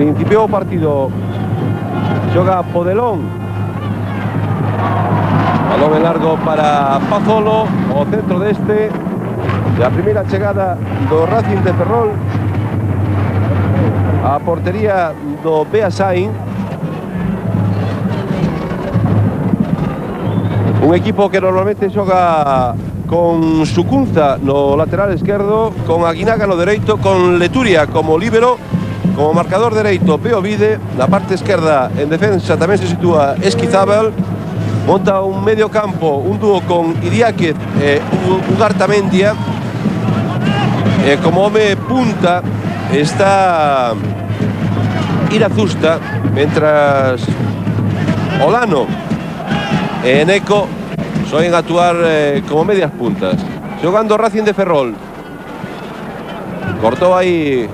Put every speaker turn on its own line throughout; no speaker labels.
Principiou o partido. Xoga Podelón. Balón en largo para Pazolo, o centro deste. E a primeira chegada do Racing de Ferrol a portería do Beasain. Un equipo que normalmente xoga con Sucunza no lateral esquerdo, con Aguinaga no dereito, con Leturia como líbero, como marcador dereito Beovide, na parte esquerda en defensa tamén se sitúa Esquizábal. Monta un medio campo, un dúo con Idiáquez e Ugartamendia. Como home punta está Irazusta, mentras Olano e Eneco soen actuar como medias puntas. Xogando Racing de Ferrol. Cortou aí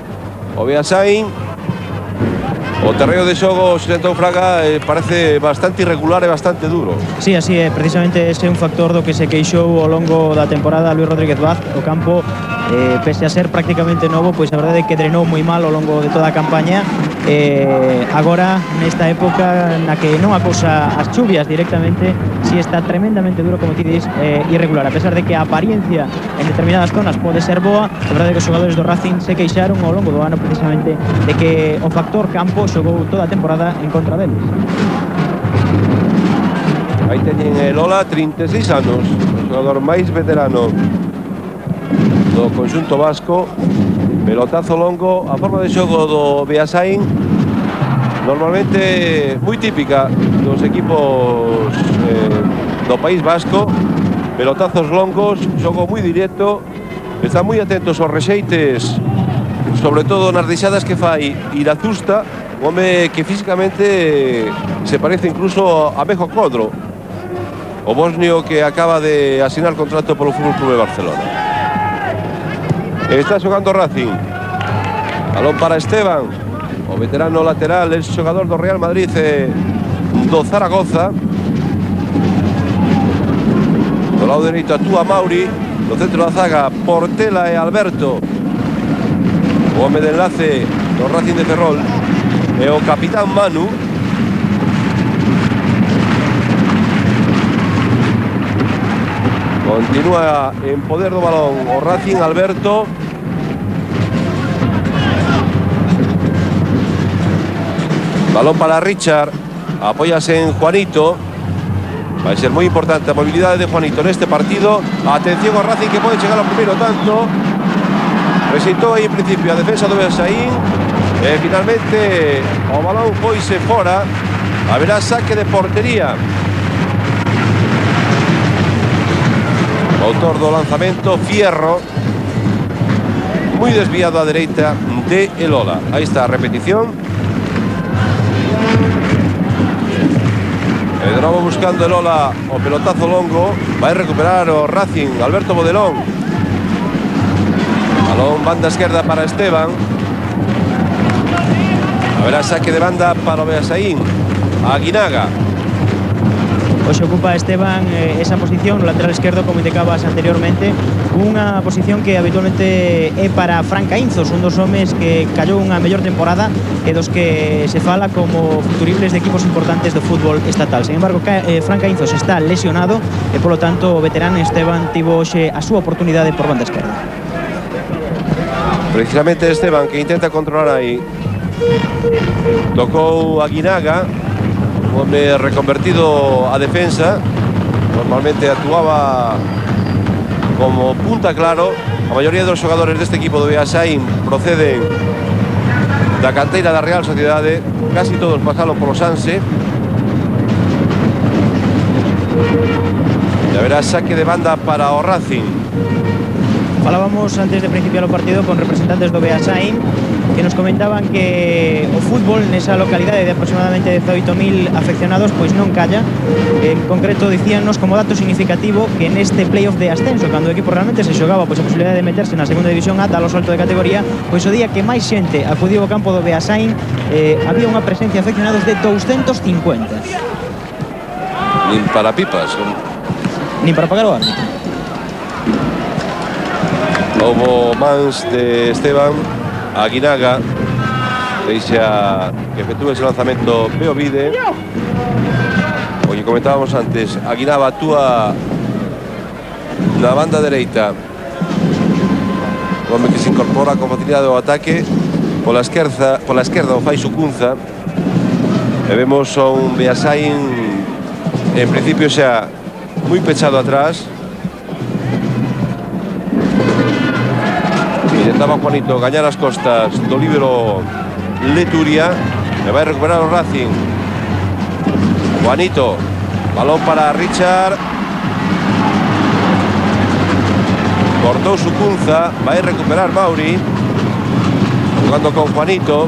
o Beasain. O terreo de xogo, Xentón Fraga, parece bastante irregular e bastante duro.
Sí, así é, precisamente ese é un factor do que se queixou ao longo da temporada Luis Rodríguez Vaz. O campo, pese a ser prácticamente novo, pois a verdade é que drenou moi mal ao longo de toda a campaña. Agora, nesta época na que non acusa as chuvias directamente, si está tremendamente duro, como ti dis, irregular. A pesar de que a apariencia en determinadas zonas pode ser boa, a verdade é que os xogadores do Racing se queixaron ao longo do ano precisamente de que o factor campo xogou toda a temporada en contra deles.
Aí teñen el Ola, 36 anos, o xogador máis veterano do conxunto vasco. Pelotazo longo, a forma de xogo do Beasain normalmente moi típica dos equipos do País Vasco. Pelotazos longos, xogo moi directo, están moi atentos aos rexeites, sobre todo nas deixadas que fai Irazusta, un home que físicamente se parece incluso a Mejo Codro, o bosnio que acaba de asinar contrato polo Fútbol Club de Barcelona. Está xogando Racing. Balón para Esteban, o veterano lateral, es xogador do Real Madrid e do Zaragoza. Do lado dereito actúa Mauri, no centro da zaga Portela e Alberto. O home de enlace do Racing de Ferrol e o capitán Manu. Continúa en poder do balón o Racing. Alberto. Balón para Richard, apóyase en Juanito. Vai ser moi importante a movilidade de Juanito neste partido. Atención ao Racing, que pode chegar ao primeiro tanto. Rexeitou aí en principio a defensa do Beasain e finalmente o balón foise fora. Haberá saque de portería. O autor do lanzamento, Fierro, moi desviado á dereita de Elola. Aí está a repetición. E de novo buscando Elola o pelotazo longo. Vai recuperar o Racing, Alberto Bodelón. Balón banda esquerda para Esteban. Haberá saque de banda para o Beasain. Aguinaga.
Hoxe ocupa Esteban esa posición no lateral esquerdo, como indicabas anteriormente, unha posición que habitualmente é para Fran Caínzos, un dos homes que callou unha mellor temporada e dos que se fala como futuribles de equipos importantes do fútbol estatal. Sin embargo, Fran Caínzos está lesionado e, polo tanto, o veterano Esteban tivo hoxe a súa oportunidade por banda esquerda.
Precisamente Esteban, que intenta controlar aí. Tocou Aguinaga, un home reconvertido a defensa. Normalmente actuaba como punta claro. A maioría dos xogadores deste equipo do Beasain proceden da canteira da Real Sociedade. Casi todos pasaron polo Sanse. E haberá saque de banda para o Racing.
Falábamos antes de principiar o partido con representantes do Beasain que nos comentaban que o fútbol nesa localidade de aproximadamente 18.000 afeccionados pois non calla. En concreto dicíannos como dato significativo que neste playoff de ascenso, cando o equipo realmente se xogaba pois a posibilidade de meterse na segunda división A, dar o salto de categoría, pois o día que máis xente acudiu ao campo do Beasain había unha presencia de afeccionados de 250.
Nin para pipas.
Nin para pagar o árbitro.
Houbo mans de Esteban. Aguinaga deixa que efectúe ese lanzamento Beovide. O que comentábamos antes, Aguinaba actúa na banda dereita, home que se incorpora con facilidade ao ataque. Pola esquerda o fai Sucunza, e vemos a un Beasain en principio xa moi pechado atrás. Intentaba Juanito gañar as costas do líbero Leturia, e vai recuperar o Racing. Juanito, balón para Richard, cortou Sucunza, vai recuperar Mauri, jugando con Juanito.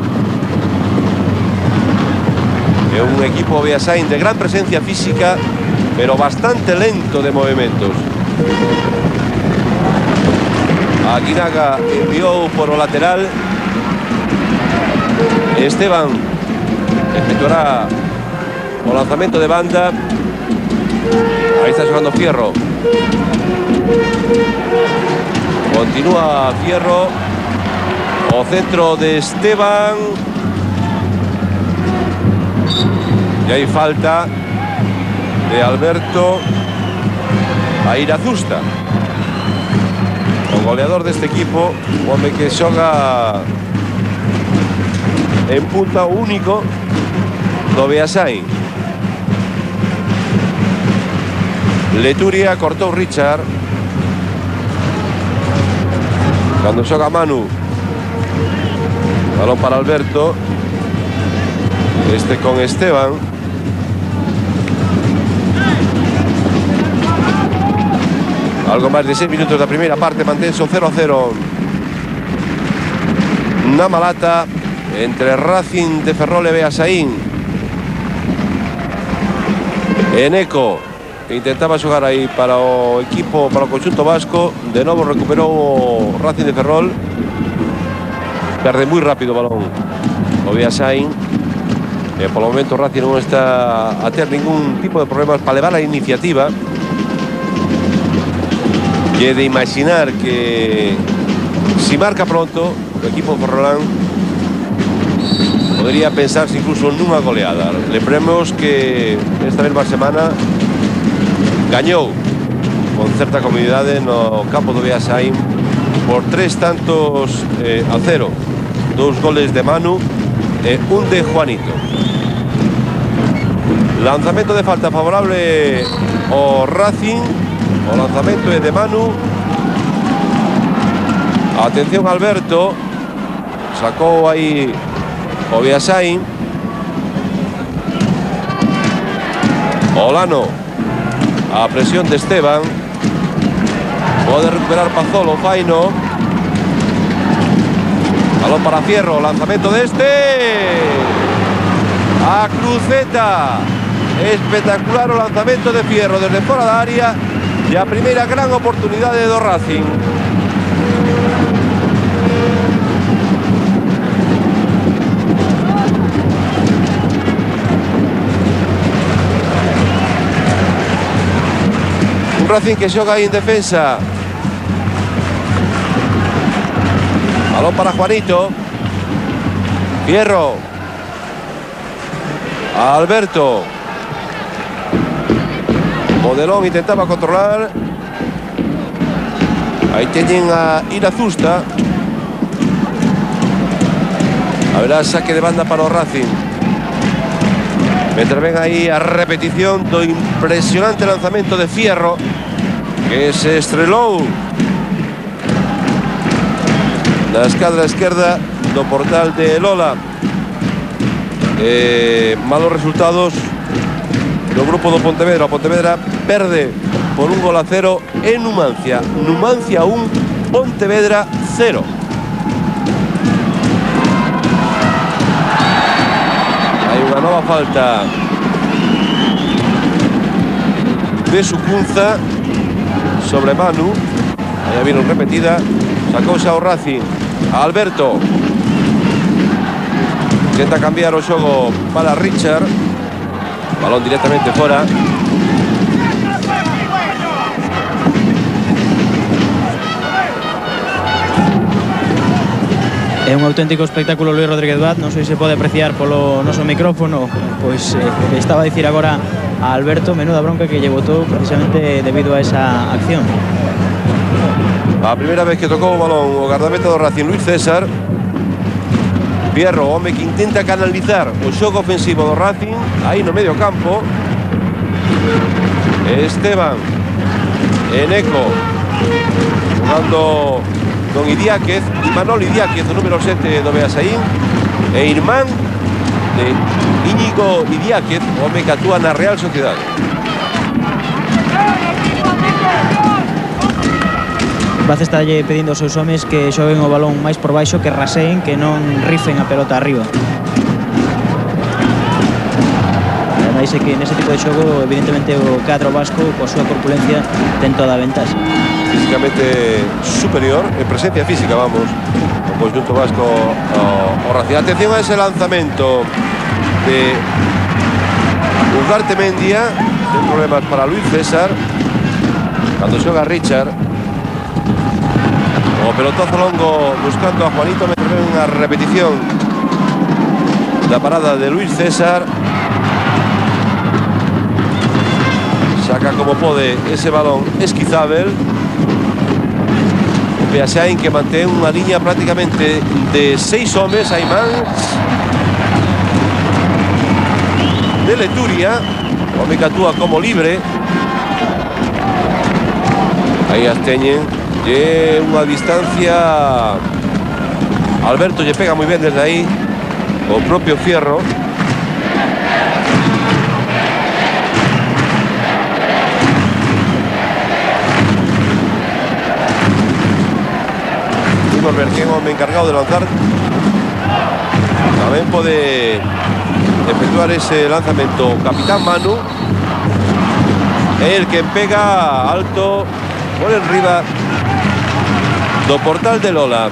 É un equipo Beasain de gran presencia física, pero bastante lento de movimentos. Aguinaga enviou por o lateral. Esteban efectuará o lanzamento de banda. Ahí está jugando Fierro. Continúa Fierro. O centro de Esteban. Y hay falta de Alberto a Irazusta, o goleador deste equipo, o home que xoga en punta único do Beasain. Leturia cortou Richard. Cando xoga Manu, balón para Alberto, este con Esteban. Algo máis de 6 minutos da primeira parte, mantense o 0-0 na Malata entre Racing de Ferrol e Beasain. Eneco intentaba xogar aí para o equipo, para o conxunto vasco. De novo recuperou o Racing de Ferrol. Perde moi rápido o balón o Beasain, e polo momento o Racing non está a ter ningún tipo de problemas para levar a iniciativa. E de imaginar que si marca pronto o equipo ferrolán podría pensarse incluso nunha goleada. Lembremos que esta mesma semana gañou con certa comodidade no campo do Beasain por 3-0, 2 goles de Manu e un de Juanito. Lanzamento de falta favorable ao Racing. O lanzamento é de Manu. Atención Alberto, sacou aí o Beasain. Olano, a presión de Esteban. Pode recuperar Pazolo, Faino. Balón para Fierro, lanzamento de este. A cruceta. Espectacular o lanzamento de Fierro desde fora da área. E a primeira gran oportunidade do Racing. Un Racing que xoga aí en defensa. Balón para Juanito. Fierro. Alberto. Modelón intentaba controlar. Aí teñen a Irazusta. Haberá saque de banda para o Racing. Mentre ven aí a repetición do impresionante lanzamento de Fierro, que se estrelou na escadra esquerda do portal de Lola. Malos resultados do grupo do Pontevedra. O Pontevedra perde por 1-0 en Numancia. Numancia 1, Pontevedra 0. Hai unha nova falta de Sucunza sobre Manu. Aí a vino repetida. Sacouse ao Racing. A Alberto. Intenta cambiar o xogo para Richard. Balón directamente fora.
É un auténtico espectáculo Luis Rodríguez Vaz, non sei se pode apreciar polo noso micrófono, pois o que estaba a dicir agora a Alberto, menuda bronca que lle botou precisamente debido a esa acción.
A primeira vez que tocou o balón o gardameta do Racing, Luis César. Fierro, home que intenta canalizar o xogo ofensivo do Racing aí no medio campo. Esteban Eneco jugando con Idiáquez, Imanol Idiáquez, o número 7 do Beasaín, e irmán de Íñigo Idiáquez, o home que actúa na Real Sociedade.
Vaz está pedindo aos seus homes que xoguen o balón máis por baixo, que raseen, que non rifen a pelota arriba. Ademais é que nese tipo de xogo, evidentemente, o cadro vasco, coa súa corpulencia, ten toda a ventaxa.
Físicamente superior, en presencia física, vamos, o conjunto vasco o Racing. Atención a ese lanzamento de Ugarte Mendia, sin problemas para Luis César, cando xoga Richard. O pelotazo longo buscando a Juanito, me trae unha repetición da parada de Luis César. Saca como pode ese balón Esquizábel. Beasaín que mantén unha liña prácticamente de 6 homes. Hai mans de Leturia, o home que actúa como libre. Aí as teñen. E unha distancia, Alberto lle pega moi ben desde aí o propio Fierro. Berquén, home encargado de lanzar, tamén pode efectuar ese lanzamento Capitán Manu, el que pega alto por enriba do portal de Lola.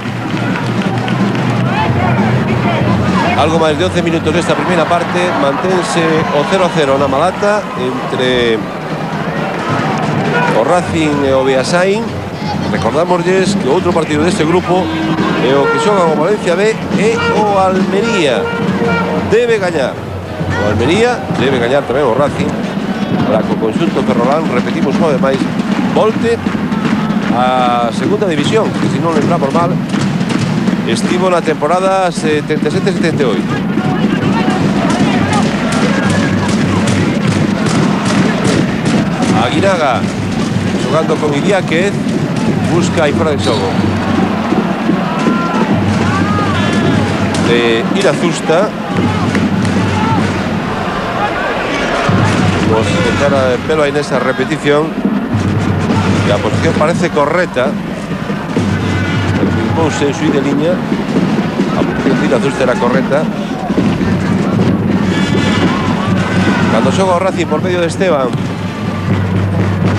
Algo máis de 11 minutos desta primeira parte, mantense o 0-0 na Malata entre o Racing e o Beasaín. Recordámosles que outro partido deste grupo é o que xogan o Valencia B e o Almería. Debe gañar o Almería, debe gañar tamén o Racing, para que o conxunto ferrolán, repetimos unha vez máis, volte a segunda división, que se non lembramos mal estivo na temporada 77-78. Aguinaga xogando con Idiáquez, busca aí fora de xogo de Irazusta. Vamos a intentar verlo aí nesa repetición, que a posición parece correcta. Pose en su de línea, a posición de Irazusta era correcta. Cando xoga o Racing por medio de Esteban,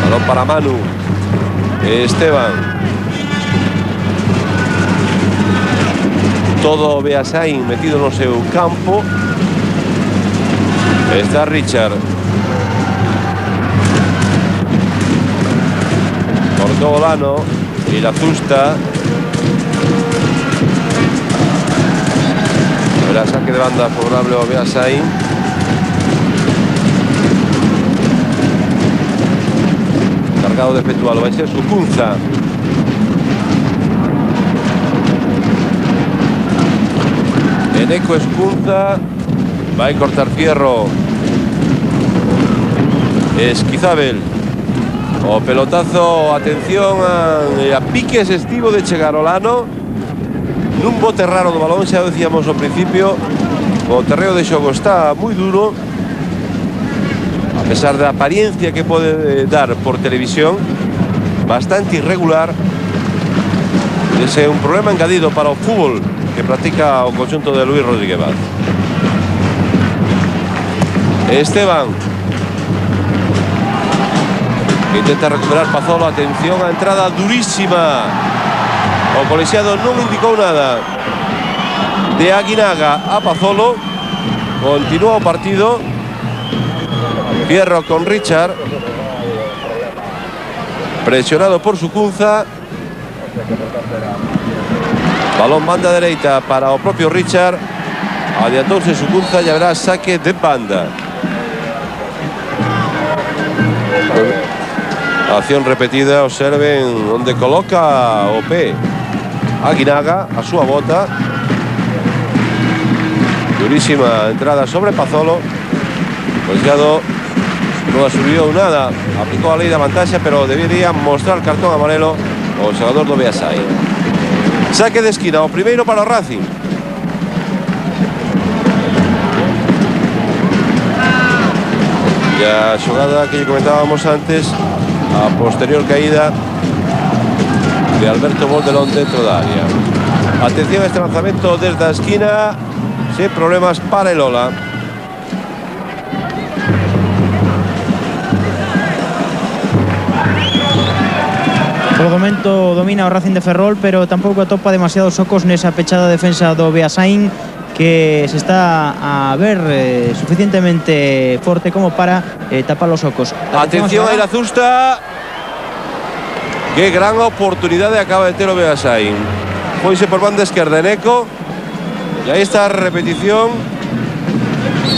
balón para Manu. Esteban, todo Beasaín metido no seu campo. Está Richard, cortou Olano e Irazusta. Verá, saque de banda favorable ao Beasaín. Cargado de efectual vai ser Sucunza. Eneco Escunza, vai cortar Fierro. Esquizábel, o pelotazo, atención a piques estivo de chegar Olano nun bote raro do balón, xa decíamos ao principio. O terreo de xogo está moi duro, a pesar da apariencia que pode dar por televisión, bastante irregular. Ese é un problema engadido para o fútbol que practica o conxunto de Luis Rodríguez Vaz. Esteban intenta recuperar Pazolo, atención a entrada durísima. O colexiado non indicou nada. De Aguinaga a Pazolo, continúa o partido. Fierro con Richard, presionado por Sucunza. Balón banda dereita para o propio Richard. Adiantouse Sucunza e haberá saque de banda. Acción repetida, observen onde coloca o pé Aguinaga, a súa bota. Durísima entrada sobre Pazolo. Colgado non asubiu nada, aplicou a lei da vantaxe, pero debería mostrar cartón amarelo o xogador do Beasain. Saque de esquina, o primeiro para o Racing. E a xogada que lle comentábamos antes, a posterior caída de Alberto Boldelón dentro da área. Atención a este lanzamento desde a esquina, sin problemas para el Ola.
Por momento domina o Racing de Ferrol, pero tampouco atopa demasiados ocos nesa pechada defensa do Beasain, que se está a ver suficientemente forte como para tapar los ocos.
Atención a Irazusta. Qué gran oportunidade acaba de ter o Beasain. Foise por banda esquerda Eneco. E aí está a repetición.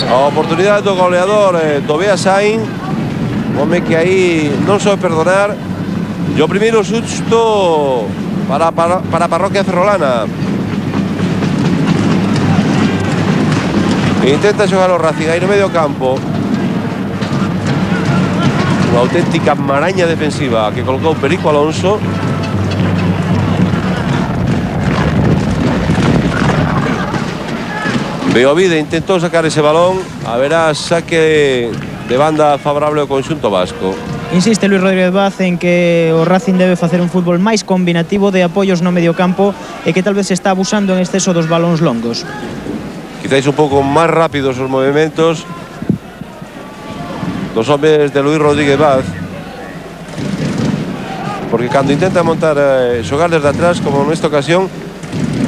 A oportunidade do goleador do Beasain. Home que aí non sobe perdonar. E o primeiro susto para a parroquia ferrolana. Intenta xogar o Racing aí no medio campo. Unha auténtica maraña defensiva que colocou Perico Alonso. Beovide intentou sacar ese balón. Haberá saque de banda favorable ao conxunto vasco.
Insiste Luis Rodríguez Vaz en que o Racing debe facer un fútbol máis combinativo de apoios no medio campo e que tal vez se está abusando en exceso dos balóns longos.
Quizáis un pouco máis rápidos os movimentos dos homes de Luis Rodríguez Vaz, porque cando intenta montar xogar desde atrás, como nesta ocasión,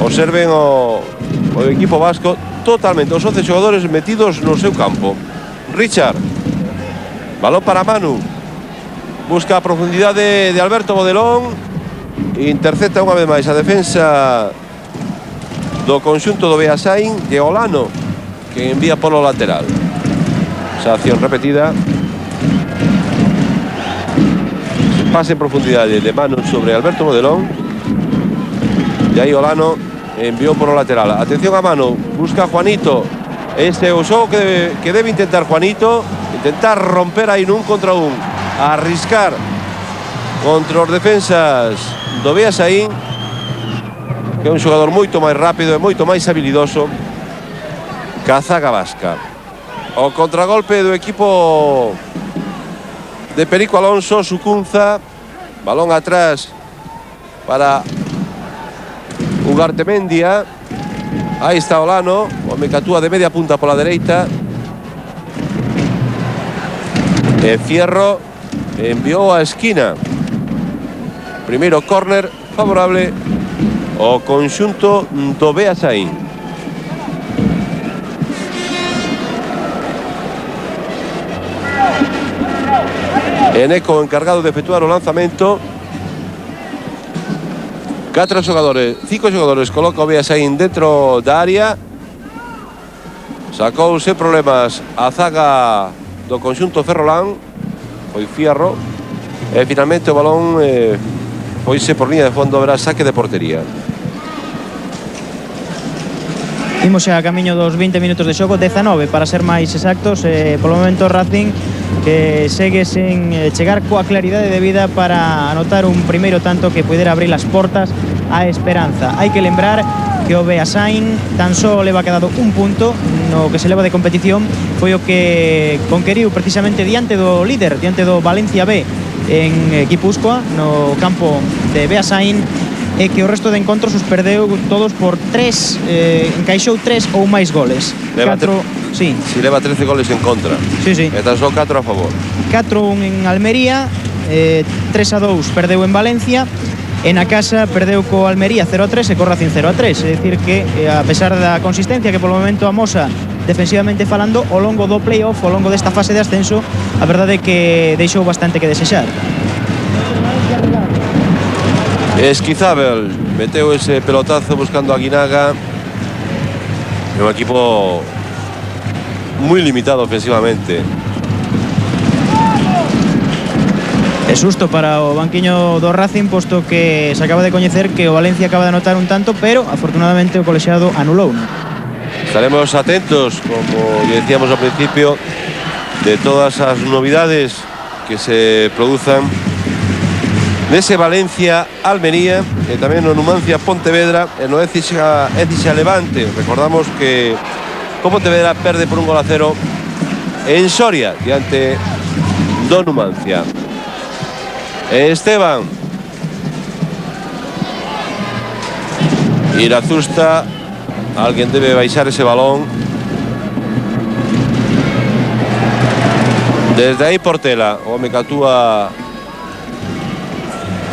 observen o equipo vasco totalmente, os 11 xogadores metidos no seu campo. Richard, balón para Manu, busca a profundidade de Alberto Bodelón, intercepta unha vez máis a defensa do conxunto do Beasain de Olano, que envía polo lateral. Esa acción repetida. Pase en profundidade de Manu sobre Alberto Bodelón. E aí Olano enviou polo lateral. Atención a Manu, busca a Juanito. Este é o xogo que debe intentar Juanito. Intentar romper aí nun contra un. Arriscar contra os defensas do Beasain, que é un xogador moito máis rápido e moito máis habilidoso que a zaga vasca. O contragolpe do equipo de Perico Alonso, Sucunza, balón atrás para Ugartemendia. Aí está Olano, o mecatúa de media punta pola dereita. E Fierro enviou a esquina. Primeiro córner favorable o conxunto do Beasain. Eneco encargado de efectuar o lanzamento. 5 xogadores coloca o Beasain dentro da área. Sacou sen problemas a zaga do conxunto ferrolán. Foi Fierro. E finalmente o balón foise por línea de fondo, haberá saque de portería.
Imos xa a camiño dos 20 minutos de xogo, 19 para ser máis exactos. Polo momento Racing que segue sen chegar coa claridade de vida para anotar un primeiro tanto que pudera abrir as portas á esperanza. Hai que lembrar que o Beasain tan só leva quedado un punto no que se leva de competición. Foi o que conqueriu precisamente diante do líder, diante do Valencia B en Guipúzcoa, no campo de Beasain, e que o resto de encontros os perdeu todos por 3, encaixou 3 ou máis goles.
Si leva 13 goles en contra.
Sí.
E tan só 4 a favor.
4-1 en Almería, 3-2 perdeu en Valencia, e na casa perdeu co Almería 0-3 e co Racing 0-3. É dicir que, a pesar da consistencia que polo momento amosa defensivamente falando, ao longo do play-off, ao longo desta fase de ascenso, a verdade é que deixou bastante que desexar.
Esquizábal meteu ese pelotazo buscando a Guinaga. Un equipo muy limitado ofensivamente.
É susto para o banquiño do Racing, posto que se acaba de coñecer que o Valencia acaba de anotar un tanto, pero afortunadamente o colexiado anulou.
Estaremos atentos, como decíamos al principio, de todas as novidades que se produzan nese Valencia-Almería e tamén no Numancia-Pontevedra e no Écija-Levante. Recordamos que o Pontevedra perde por 1-0 en Soria diante do Numancia. Esteban Irazusta, alguien debe baixar ese balón. Desde aí Portela, o home que actúa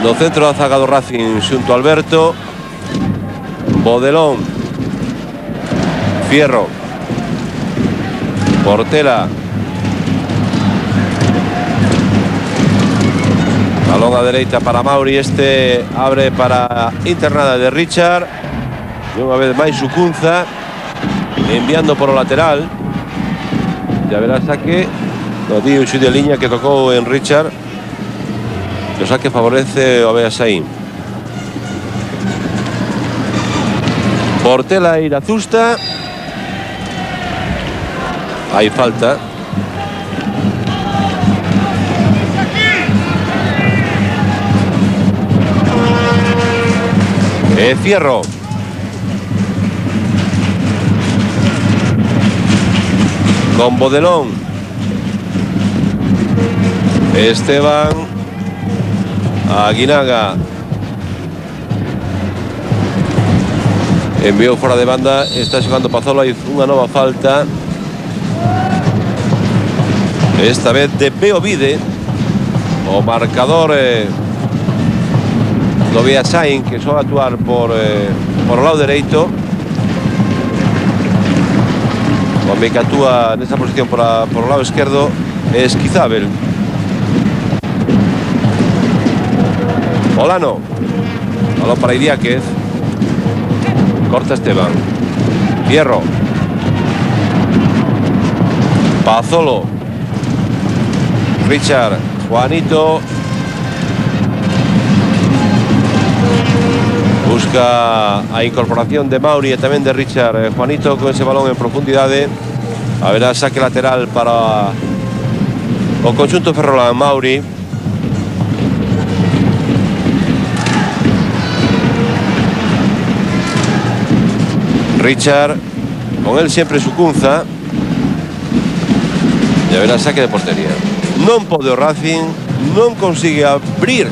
no centro da zaga do Racing xunto a Alberto. Bodelón, Fierro, Portela, balón a dereita para Mauri, este abre para internada de Richard e unha vez máis Sucunza enviando por o lateral. Ya verá saque no tío de liña que tocou en Richard, o saque favorece o Beasaín. Portela e Irazusta, hai falta. Fierro. Con Bodelón. Esteban. Aguinaga. Enviou fora de banda. Está xogando Pazolo. Hai unha nova falta. Esta vez de Beovide. O marcador do Beasain, que só actuar por o lado dereito. O home que actúa nesa posición por o lado esquerdo é Esquizábel. Olano. Balón para Idiáquez. Corta Esteban. Fierro. Pazolo. Richard. Juanito. Busca a incorporación de Mauri e tamén de Richard. Juanito con ese balón en profundidade. Haberá saque lateral para o conxunto ferrolán. Mauri. Richard, con él siempre Sucunza. E haberá saque de portería. Non pode o Racing, non consigue abrir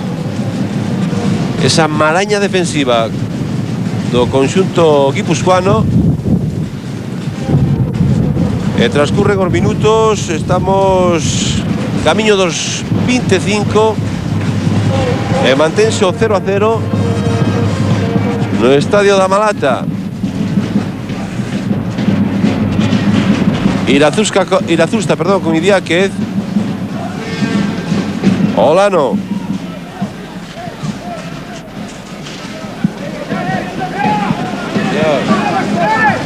esa maraña defensiva do conxunto guipuscoano. E transcurren os minutos, estamos camiño dos 25 e mantense o 0-0 no estadio da Malata. Irazusta, con Idiáquez. Olano.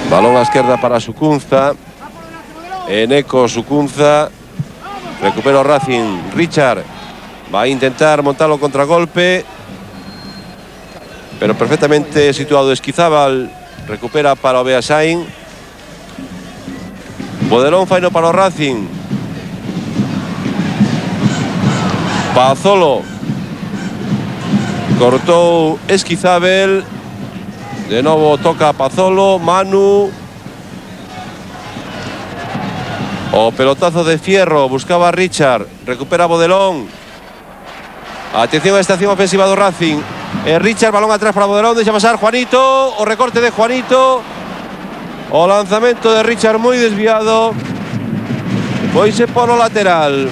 Balón a esquerda para Sucunza. Eneco, Sucunza. Recupera o Racing. Richard va a intentar montar o contragolpe, pero perfectamente situado Esquizábal. Recupera para o Beasain. Bodelón faino para o Racing. Pazolo. Cortou Esquizábel. De novo toca Pazolo. Manu. O pelotazo de Fierro. Buscaba a Richard. Recupera Bodelón. Atención a esta acción ofensiva do Racing. Richard, balón atrás para Bodelón. Deixa pasar Juanito. O recorte de Juanito. O lanzamento de Richard moi desviado. Foise polo lateral.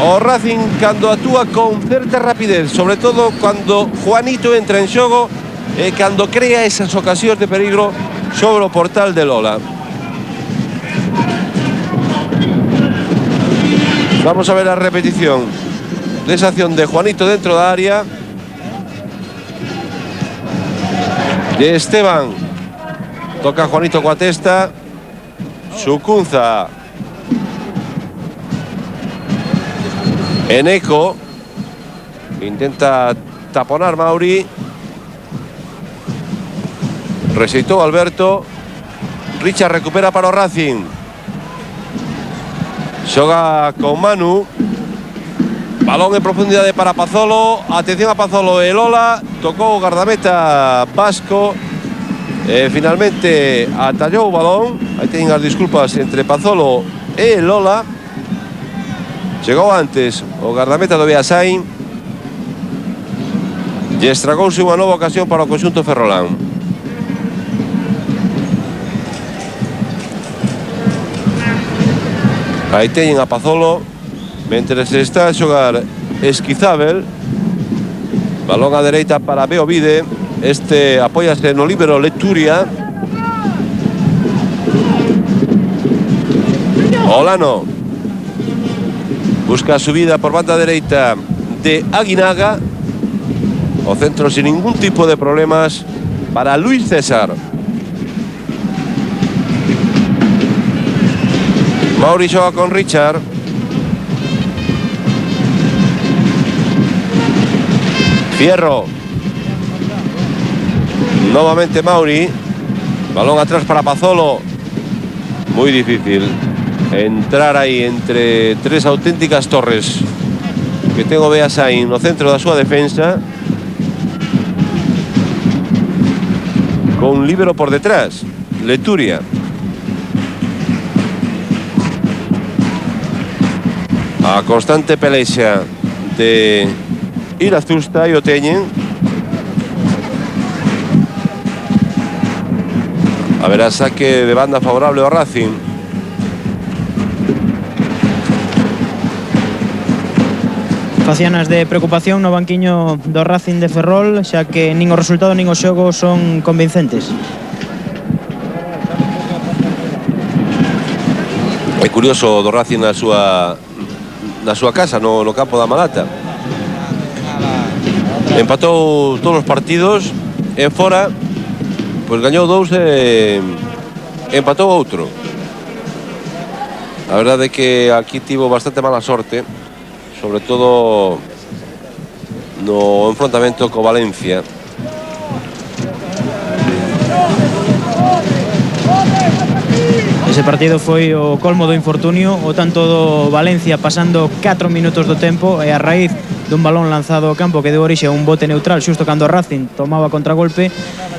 O Racing cando actúa con certa rapidez, sobre todo cando Juanito entra en xogo e cando crea esas ocasións de peligro sobre o portal de Lola. Vamos a ver a repetición desa acción de Juanito dentro da área. de Esteban. Toca Juanito Cuatesta. Sucunza. Eneco. Intenta taponar Mauri. Rexeitou Alberto. Richard recupera para o Racing. Xoga con Manu. Balón en profundidade para Pazolo. Atención a Pazolo e Lola. Tocou o gardameta vasco. Finalmente atallou o balón. Aí teñen as disculpas entre Pazolo e Lola. Chegou antes o gardameta do Beasain. E estragouse unha nova ocasión para o conxunto ferrolán. Aí teñen a Pazolo. Mentre se está a xogar Esquizábel. Balón á dereita para Beovide. Este apóiase no líbero Leturia. Olano. Busca a subida por banda dereita de Aguinaga. O centro sin ningún tipo de problemas para Luis César. Mauri xoga con Richard. Fierro. Nuevamente Mauri. Balón atrás para Pazolo. Muy difícil entrar aí entre tres auténticas torres que tengo Beasain no centro da súa defensa, con un líbero por detrás, Leturia. A constante pelexa de Irazusta e o teñen. Haberá saque de banda favorable ao Racing.
Facianas de preocupación no banquiño do Racing de Ferrol, xa que nin o resultado nin o xogo son convincentes.
É curioso do Racing na súa casa, no campo da Malata. Empatou todos os partidos en fora, pois gañou 2 e empatou outro. A verdade é que aquí tivo bastante mala sorte, sobre todo no enfrontamento co Valencia.
Ese partido foi o colmo do infortunio, o tanto do Valencia pasando 4 minutos do tempo e a raíz dun balón lanzado ao campo que deu orixe a un bote neutral xusto cando o Racing tomaba contragolpe.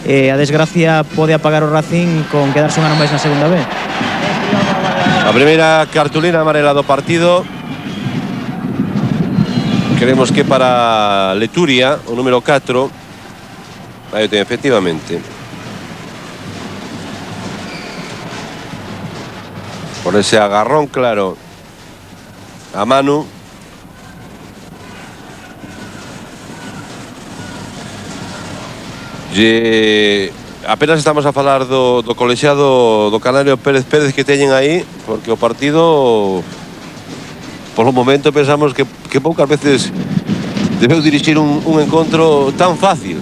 A desgracia pode apagar o Racing con quedarse un ano máis na segunda B.
A primeira cartulina amarela do partido, creemos que para Leturia, o número 4. Aí o ten, efectivamente. Por ese agarrón claro a Manu. E apenas estamos a falar do colexiado do Canario Pérez que teñen aí, porque o partido, por un momento pensamos que poucas veces debeu dirixir un encontro tan fácil.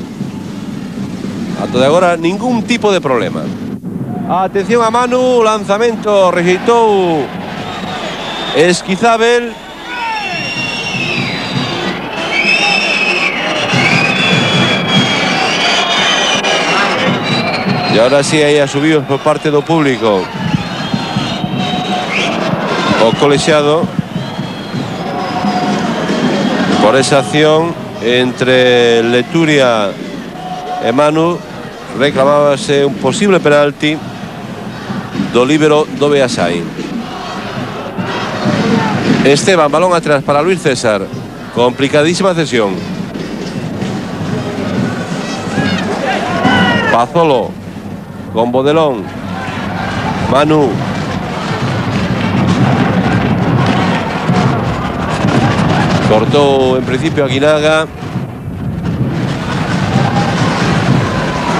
Ata de agora ningún tipo de problema. Atención a Manu, lanzamento, rexeitou Esquizábel. E ahora sí aí a subidos por parte do público o colexiado por esa acción entre Leturia e Manu. Reclamábase un posible penalti do líbero do Beasain. Esteban, balón atrás para Luis César. Complicadísima cesión. Pazolo con Bodelón. Manu. Cortó en principio Aguinaga.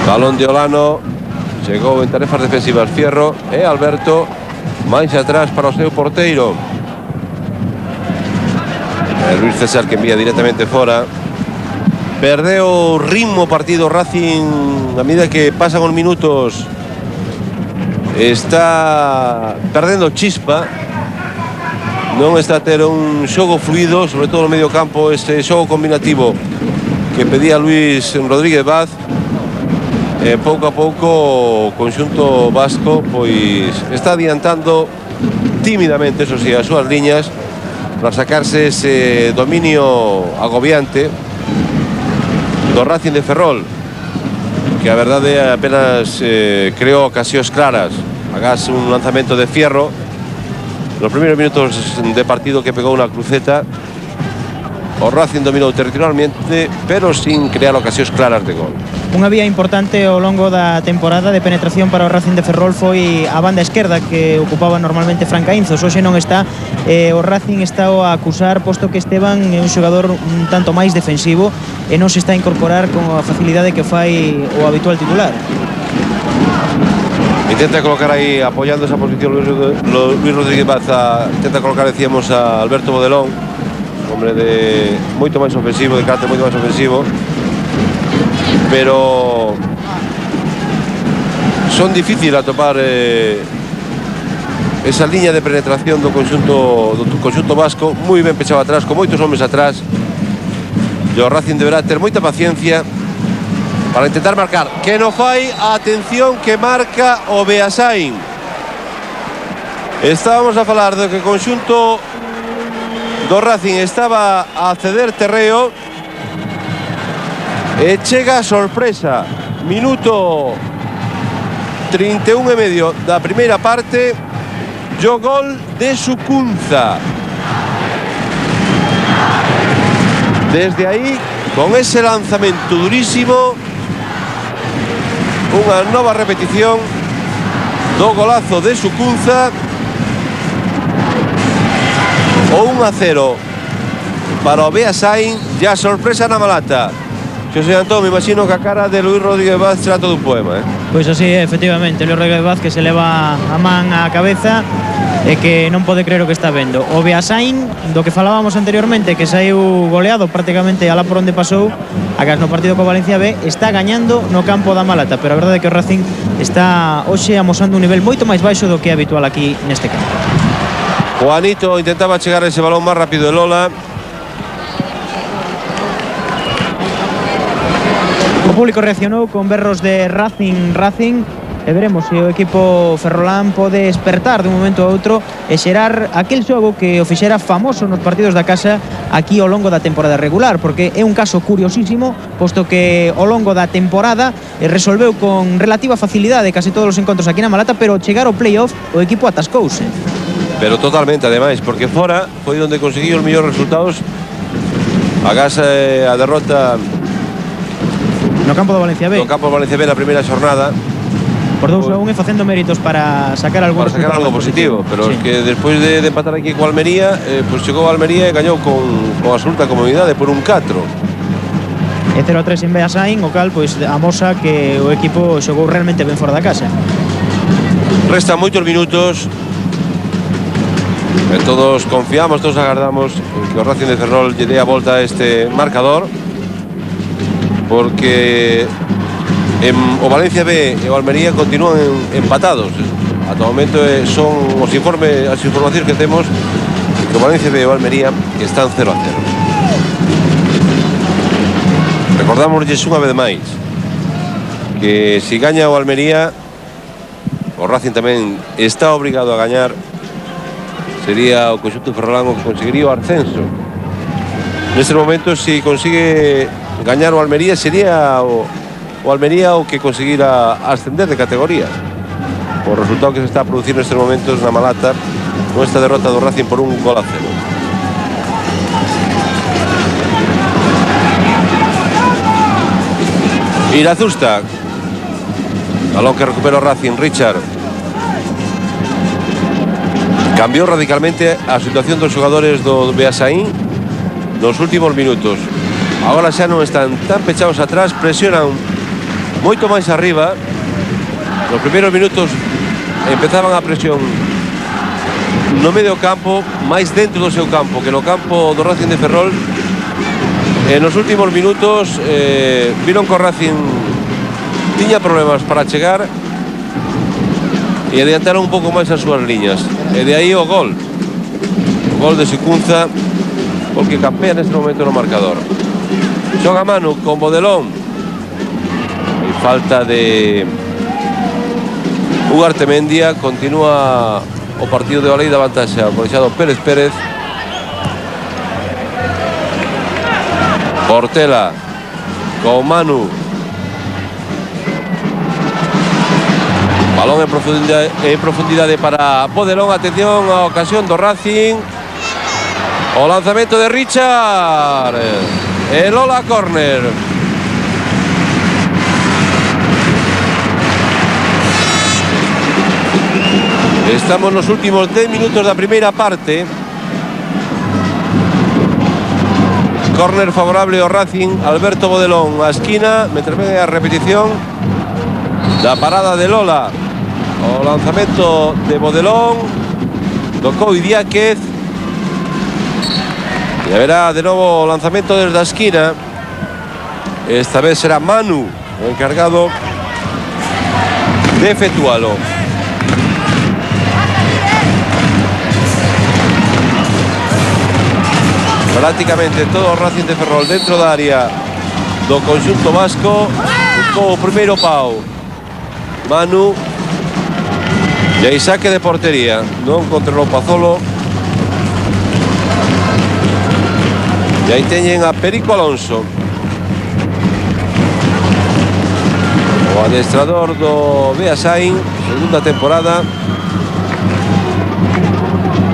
Balón de Olano. Chegou en tarefas defensivas Fierro e Alberto máis atrás para o seu porteiro. Luis César que envía directamente fora. Perdeu ritmo partido Racing a medida que pasan os minutos. Está perdendo chispa. Non está a ter un xogo fluido, sobre todo no medio campo, ese xogo combinativo que pedía Luis Rodríguez Vaz. Pouco a pouco o conxunto vasco pois está adiantando tímidamente, eso sí, as súas liñas para sacarse ese dominio agobiante do Racing de Ferrol, que a verdade apenas creou ocasións claras. Agás un lanzamento de Fierro nos primeiros minutos de partido que pegou unha cruceta. O Racing dominou territorialmente, pero sin crear ocasións claras de gol.
Unha vía importante ao longo da temporada de penetración para o Racing de Ferrol foi a banda esquerda que ocupaba normalmente Fran Caínzos. Hoxe non está, o Racing está a acusar, posto que Esteban é un xogador un tanto máis defensivo e non se está a incorporar con a facilidade que fai o habitual titular.
Intenta colocar aí, apoyando esa posición Luis Rodríguez Baza, intenta colocar, decíamos, a Alberto Modelón, hombre de moito máis ofensivo, de carácter moito máis ofensivo, pero son difícil atopar esa liña de penetración do conxunto vasco, moi ben pechado atrás, con moitos homes atrás, e o Racing deberá ter moita paciencia para intentar marcar, que non fai. Atención que marca o Beasain. Estábamos a falar de que o conxunto do Racing estaba a ceder terreo e chega a sorpresa. Minuto 31 e medio da primeira parte, o gol de Sucunza. Desde aí, con ese lanzamento durísimo, unha nova repetición do golazo de Sucunza. O 1-0 para o Beasain, e a sorpresa na Malata. Xosé Antón, me imagino que a cara de Luis Rodríguez Vaz será todo un poema,
Pois así, efectivamente, Luis Rodríguez Vaz que se leva a man á cabeza e que non pode creer o que está vendo. O Beasain, do que falábamos anteriormente, que saiu goleado prácticamente alá por onde pasou, agás no partido co Valencia B, está gañando no campo da Malata, pero a verdade é que o Racing está hoxe amosando un nivel moito máis baixo do que é habitual aquí neste campo.
Juanito intentaba chegar ese balón máis rápido de Lola.
O público reaccionou con berros de Racing, e veremos se o equipo ferrolán pode despertar de un momento a outro e xerar aquel xogo que o fixera famoso nos partidos da casa aquí ao longo da temporada regular, porque é un caso curiosísimo, posto que ao longo da temporada resolveu con relativa facilidade case todos os encontros aquí na Malata, pero ao chegar ao playoff o equipo atascouse.
Pero totalmente, ademais, porque fora foi onde conseguiu os mellores resultados. Agás a derrota
no campo do Valencia B.
No campo do Valencia B na primeira xornada.
Por 2-1 e facendo méritos para sacar algo
positivo, pero
sí.
Es que despois de empatar aquí co Almería, pues chegou a Almería e gañou con absoluta comodidade por un 4.
E 0-3 en Beasain, o cal pois amosa que o equipo xogou realmente ben fora da casa.
Restan moitos minutos e todos confiamos, todos agardamos que o Racing de Ferrol lle dé a volta a este marcador, porque o Valencia B e o Almería continúan empatados. Ata o momento son as informacións que temos, que o Valencia B e o Almería están 0-0. Recordámosles unha vez máis que se gaña o Almería, o Racing tamén está obrigado a gañar. Sería o conxunto ferrolán que conseguiría o ascenso. Neste momento, se consigue gañar o Almería, sería o Almería o que conseguira ascender de categoría. O resultado que se está a producir nestes momentos na Malata con esta derrota do Racing por 1-0. Irazusta, balón que recupera o Racing. Richard cambiou radicalmente a situación dos xogadores do Beasain nos últimos minutos. Agora xa non están tan pechados atrás, presionan moito máis arriba. Nos primeiros minutos empezaban a presión no medio campo, máis dentro do seu campo que no campo do Racing de Ferrol, En los últimos minutos vieron que Racing tenía problemas para chegar y adiantaron un poco más a sus líneas. De ahí o gol de Sicunza, porque campea en este momento en el marcador. Xoga Manu con Bodelón. Hay falta de Ugarte Mendia. Continúa o partido de Oleida vantaxe ao colexado Pérez Pérez. Portela con Manu. Balón en profundidade para Bodelón. Atención a ocasión do Racing. O lanzamento de Richard. El Ola córner. Estamos nos últimos 10 minutos da primeira parte. Córner favorable ao Racing. Alberto Bodelón a esquina. Mentre ven a repetición da parada de Lola. O lanzamento de Bodelón. Tocou Idiáquez. E haberá de novo o lanzamento desde a esquina. Esta vez será Manu o encargado de efectualo. Prácticamente todo o Racing de Ferrol dentro da área do conxunto vasco. Buscou o primeiro pau Manu. E aí saque de portería. Non controlou Pazolo. E aí teñen a Perico Alonso, o adestrador do Beasain, segunda temporada.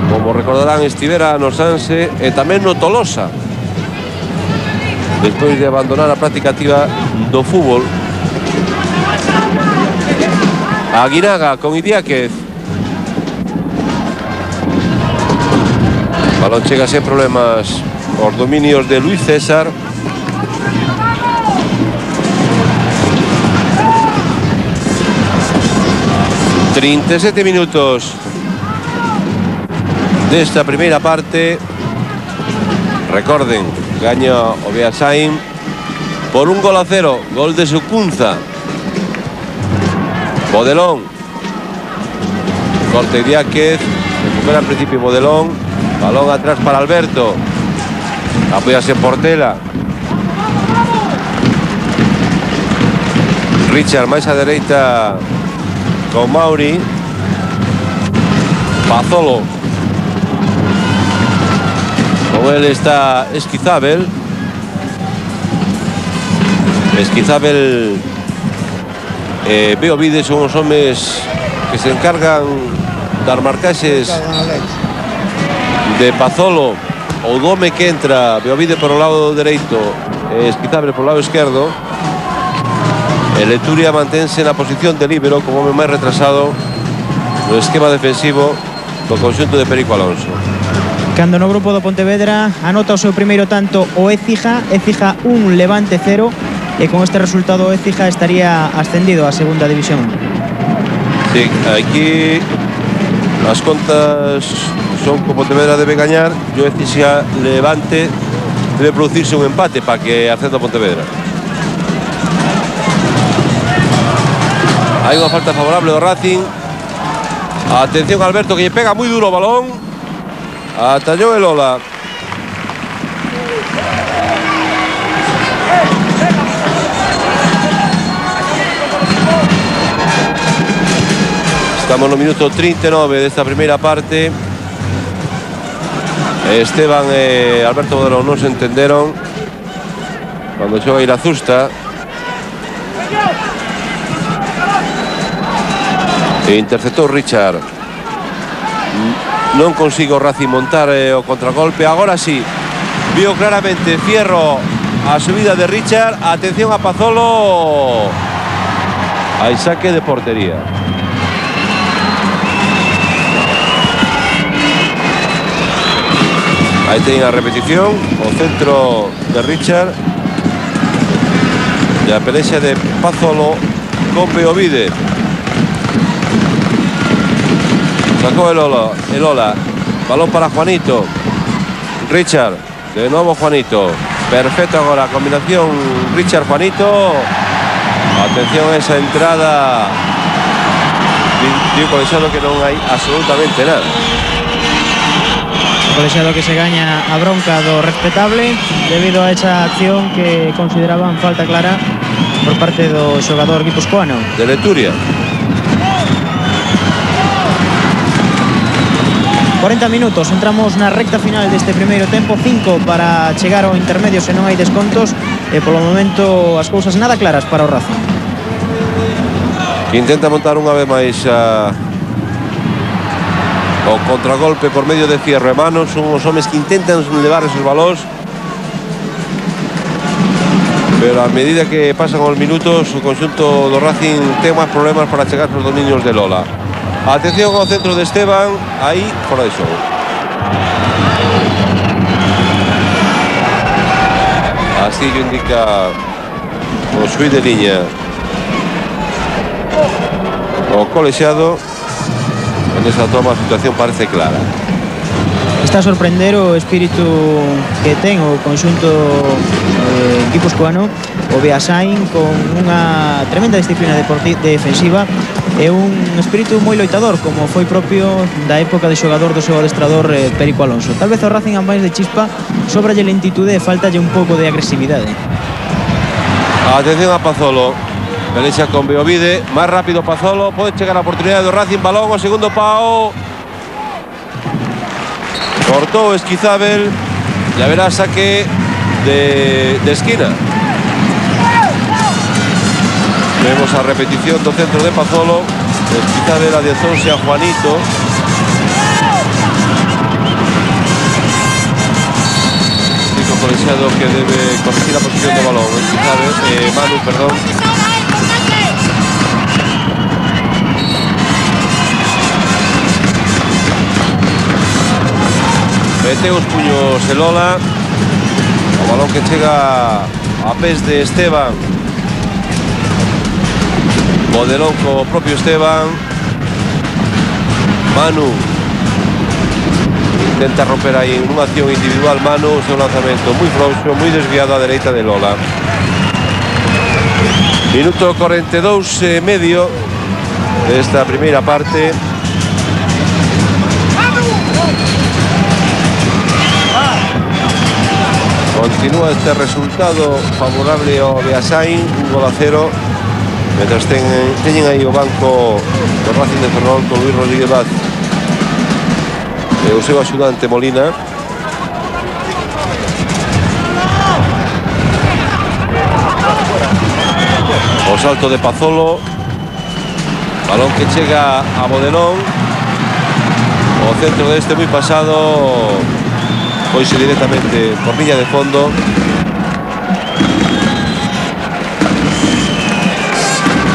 Como recordarán, estivera no Sanse e tamén no Tolosa despois de abandonar a práctica activa do fútbol. Aguinaga con Idiáquez. Balón chega sen problemas os dominios de Luis César. ...37 minutos desta primeira parte. Recorden, gaña o Beasain por 1-0, gol de Sicunza. Bodelón, corte Idiáquez, recupera al principio Bodelón, balón atrás para Alberto. Apóyase Portela. Richard máis a dereita con Mauri. Pazolo. Con él está Esquizábel. Esquizábel e Beovide son os homes que se encargan dar marcaxes de Pazolo. O dome que entra, Beovide por o lado dereito, Esquizábel por o lado esquerdo. E Leturia mantense na posición de líbero como home máis retrasado no esquema defensivo do conxunto de Perico Alonso.
Cando no grupo do Pontevedra anota o seu primeiro tanto o Écija 1, Levante 0, e con este resultado o Écija estaría ascendido a segunda división.
Sí, aquí as contas son que o Pontevedra debe gañar e o Écija Levante debe producirse un empate para que ascenda a Pontevedra. Hai unha falta favorable do Racing. Atención Alberto, que lle pega moi duro o balón. Atallou el Ola. Estamos no minuto 39 desta primeira parte. Esteban e Alberto Bodelón non se entenderon cando xoga Irazusta. E interceptou Richard. Non consigo Racing montar o contragolpe. Agora sí, vio claramente Fierro a subida de Richard. Atención a Pazolo. Hay saque de portería. Aí teñen a repetición, o centro de Richard e a pelexa de Pazolo con Beovide. Sacó el Ola, balón para Juanito. Richard, de nuevo Juanito. Perfecto agora a combinación Richard Juanito. Atención a esa entrada. Digo colexiado que non hai absolutamente nada.
Colexiado que se gaña a bronca do respetable debido a esa acción que consideraban falta clara por parte do xogador guipuscoano
de Leturia.
40 minutos, entramos na recta final deste primeiro tempo, 5 para chegar ao intermedio se non hai descontos e polo momento as cousas nada claras para o Racing.
Intenta montar unha vez máis o contragolpe por medio de Fierro e Manos. Son os homes que intentan levar esos balóns, pero a medida que pasan os minutos o conxunto do Racing ten máis problemas para chegar aos dominios de Lola. Atención ao centro de Esteban, aí fora de xogo. Así que indica o xuiz de liña o colexiado. En esa toma a situación parece clara.
Está a sorprender o espírito que ten o conxunto guipuscoano, o Beasain, con unha tremenda disciplina defensiva e un espírito moi loitador, como foi propio da época de xogador do seu adestrador Perico Alonso. Tal vez o Racing, a máis de chispa, sobralle lentitude e faltalle un pouco de agresividade.
Atención a Pazolo. Pelexa con Beovide, máis rápido Pazolo, pode chegar a oportunidade do Racing, balón ao segundo pao. Cortou Esquizábel e haberá saque de esquina. Vemos a repetición do centro de Pazolo. Esquizábel adiantouse a Juanito. Dico colexiado que debe corregir a posición do balón. Esquizábel, Manu, perdón. Mete os puños el Lola. O balón que chega a pés de Esteban. Modelón co propio Esteban. Manu intenta romper aí unha acción individual. Manu, o seu lanzamento moi frouxo, moi desviado á dereita de Lola. Minuto 42 e medio desta primeira parte. Continúa este resultado favorable ao Beasain, 1-0, mentras teñen aí o banco do Racing de Ferrol con Luis Rodríguez Vaz e o seu axudante Molina. O salto de Pazolo, balón que chega a Modelón, o centro deste moi pasado. Poise directamente por liña de fondo.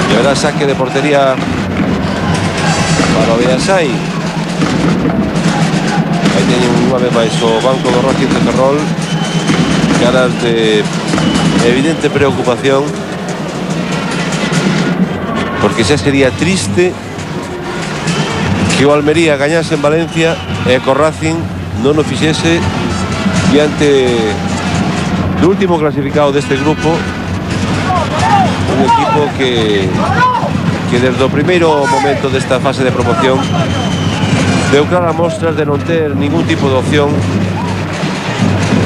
E haberá saque de portería para o Beasain. Aí teñen unha vez máis o banco do Racing de Ferrol, caras de evidente preocupación, porque xa sería triste que o Almería gañase en Valencia e co Racing non o fixese diante do último clasificado deste grupo, un equipo que desde o primeiro momento desta fase de promoción deu claras mostras de non ter ningún tipo de opción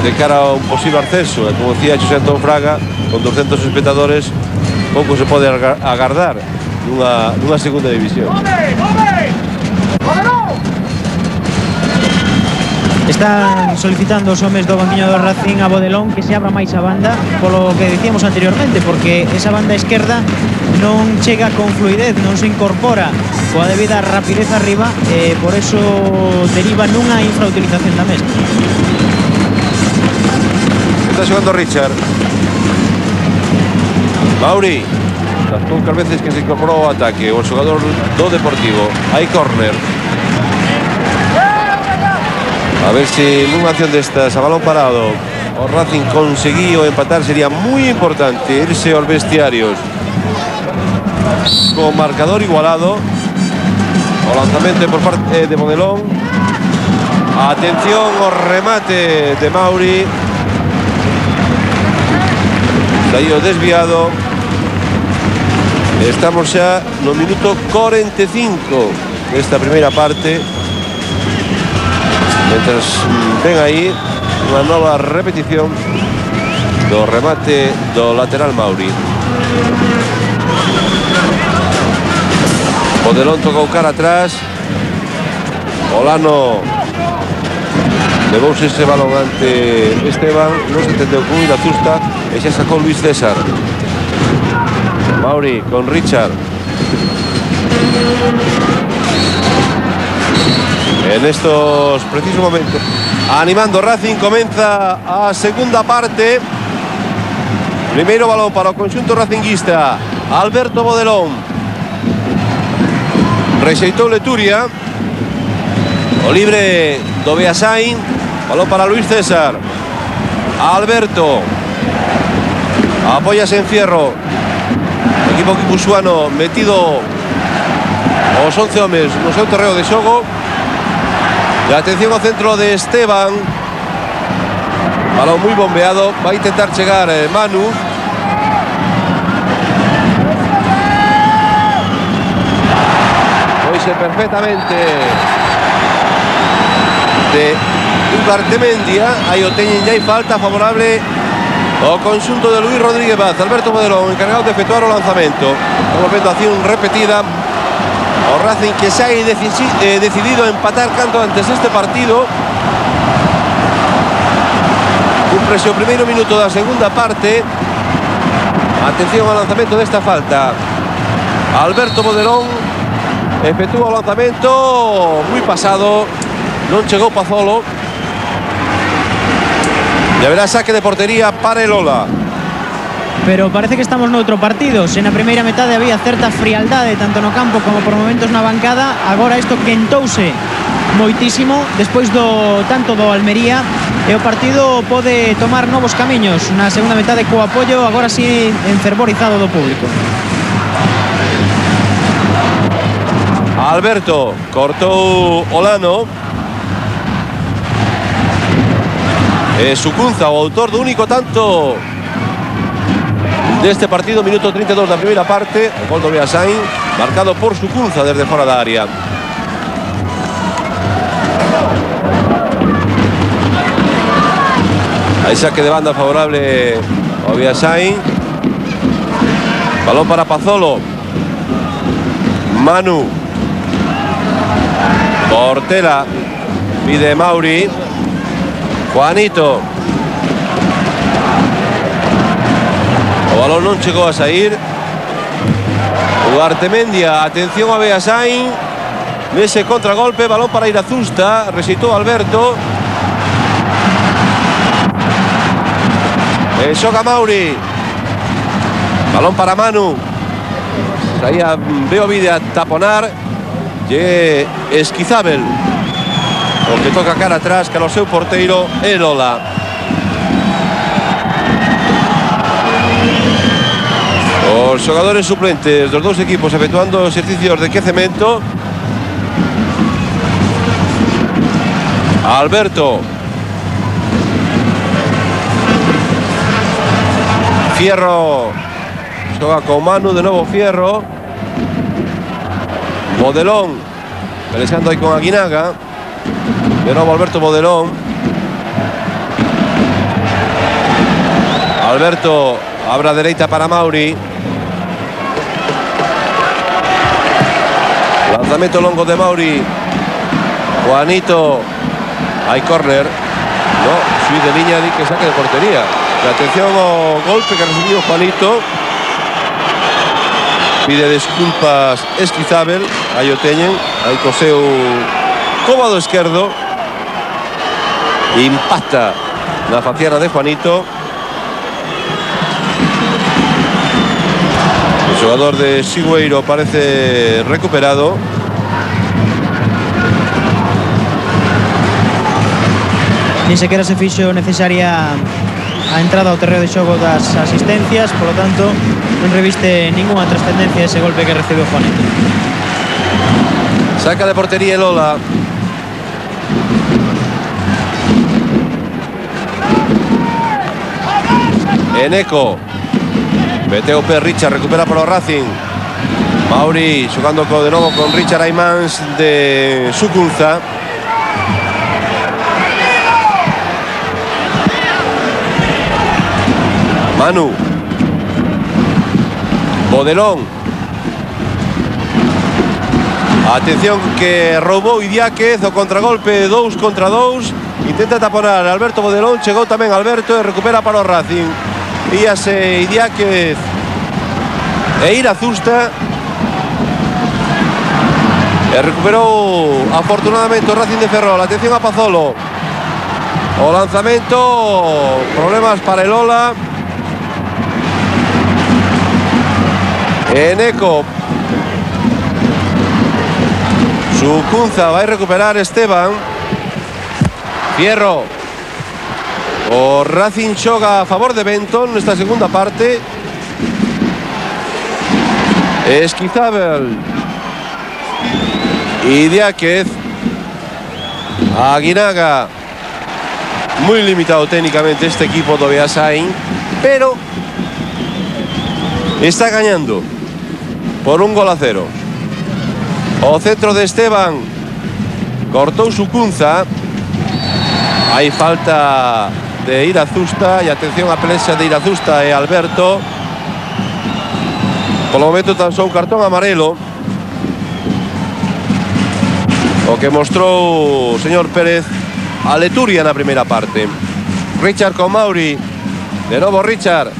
de cara a un posible ascenso. E como decía Xosé Antón Fraga, con 200 espectadores pouco se pode agardar nunha segunda división.
Están solicitando os homes do banquiño do Racing a Bodelón que se abra máis a banda, polo que dicíamos anteriormente, porque esa banda esquerda non chega con fluidez, non se incorpora coa debida rapidez arriba, e por eso deriva nunha infrautilización da mesma.
Está xogando Richard. Mauri, las poucas veces que se incorporou ao ataque o xogador do Deportivo. Hai córner. A ver se nunha acción destas a balón parado o Racing conseguiu empatar, sería moi importante irse aos vestiarios con marcador igualado. O lanzamento por parte de Modelón. Atención ao remate de Mauri. Salió desviado. Estamos xa no minuto 45 desta primeira parte. Mientras ven aí unha nova repetición do remate do lateral Mauri. Modelón tocou cara atrás. Olano levouse ese balón ante Esteban, non se entendeu con Irazusta e xa sacou Luis César. Mauri con Richard. En estos precisos momentos, animando Racing, comeza a segunda parte. Primeiro balón para o conxunto racinguista. Alberto Modelón rexeitou Leturia. O libre do Beasain. Balón para Luis César. Alberto apóyase en Fierro. Equipo guipuscoano metido os 11 homes no seu terreo de xogo. E atención ao centro de Esteban. Balón moi bombeado. Vai intentar chegar Manu. Poise perfectamente de Ugartemendia. Aí o teñen ya, e falta favorable o conxunto de Luis Rodríguez Vaz. Alberto Modelón encargado de efectuar o lanzamento. Estamos vendo acción repetida. O Racing que se hai decidido a empatar canto antes este partido. Cúmprese o primeiro minuto da segunda parte. Atención ao lanzamento desta falta. Alberto Modelón efectúa o lanzamento moi pasado. Non chegou Pazolo. E haberá saque de portería para el Ola.
Pero parece que estamos noutro partido. Se na primeira metade había certa frialdade tanto no campo como por momentos na bancada, agora isto quentouse moitísimo despois do tanto do Almería, e o partido pode tomar novos camiños na segunda metade co apoio agora sí enfervorizado do público.
Alberto cortou Olano. Sucunza, o autor do único tanto deste partido, minuto 32 da primeira parte. O gol do Beasain, marcado por Sucunza desde fora da área. Aí saque de banda favorable ao Beasain. Balón para Pazolo. Manu. Portela. Pide Mauri. Juanito. O balón non chegou a sair. Ugartemendia, atención a Beasain. Nese contragolpe, balón para Irazusta. Rexeitou Alberto. Xoga Mauri. Balón para Manu. Saía Beovide a taponar. Lle Esquizábel o que toca cara atrás, cara ao seu porteiro Elola. Os xogadores suplentes dos dous equipos efectuando exercicios de quecemento. Alberto. Fierro. Xoga con Manu, de novo Fierro. Modelón. Peleando aí con Aguinaga. De novo Alberto Modelón. Alberto abre a dereita para Mauri. Lanzamento longo de Mauri. Juanito. Hay córner. No, sui de liña, di que saque de portería. E atención ao golpe que recibiu Juanito. Pide desculpas Esquizábel. Aí o teñen. Aí co seu cómodo esquerdo. Impacta na faciana de Juanito. El xogador de Sigüeiro parece recuperado.
Ni sequera se fixo necesaria a entrada ao terreo de xogo das asistencias, polo tanto non reviste ninguna trascendencia ese golpe que recibiu Juanito.
Saca de portería el Ola. Eneco. Meteu P, Richard, recupera para o Racing. Mauri xogando de novo con Richard Aymans de Sucunza. Manu. Bodelón. Atención que roubou Idiáquez, o contragolpe 2 contra 2. Intenta taponar Alberto Bodelón, chegou tamén Alberto e recupera para o Racing. Víase Idiáquez e Irazusta. E recuperou afortunadamente o Racing de Ferrol. Atención a Pazolo. O lanzamento, problemas para el Ola. Eneco. Sucunza vai recuperar Esteban. Fierro. O Racing xoga a favor de Benton nesta segunda parte. Esquizábal. Idiáquez. Aguinaga. Muy limitado técnicamente este equipo do Beasain, pero está gañando por 1-0. O centro de Esteban. Cortou Sucunza. Hai falta de Irazusta. E atención a pelexa de Irazusta e Alberto. Polo momento tan só un cartón amarelo. O que mostrou o señor Pérez a Leturia na primeira parte. Richard con Mauri. De novo Richard.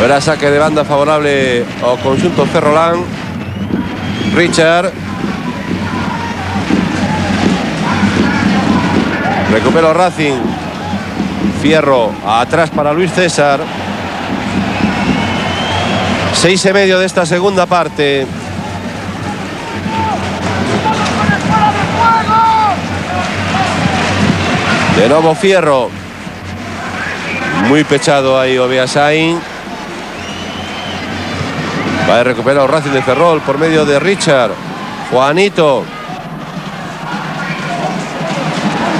Haberá saque de banda favorable ao conxunto ferrolán. Richard. Recupera o Racing. Fierro atrás para Luis César. 6:30 desta segunda parte. De novo Fierro. Muy pechado aí o Beasain. Va a recuperar o Racing de Ferrol por medio de Richard. Juanito.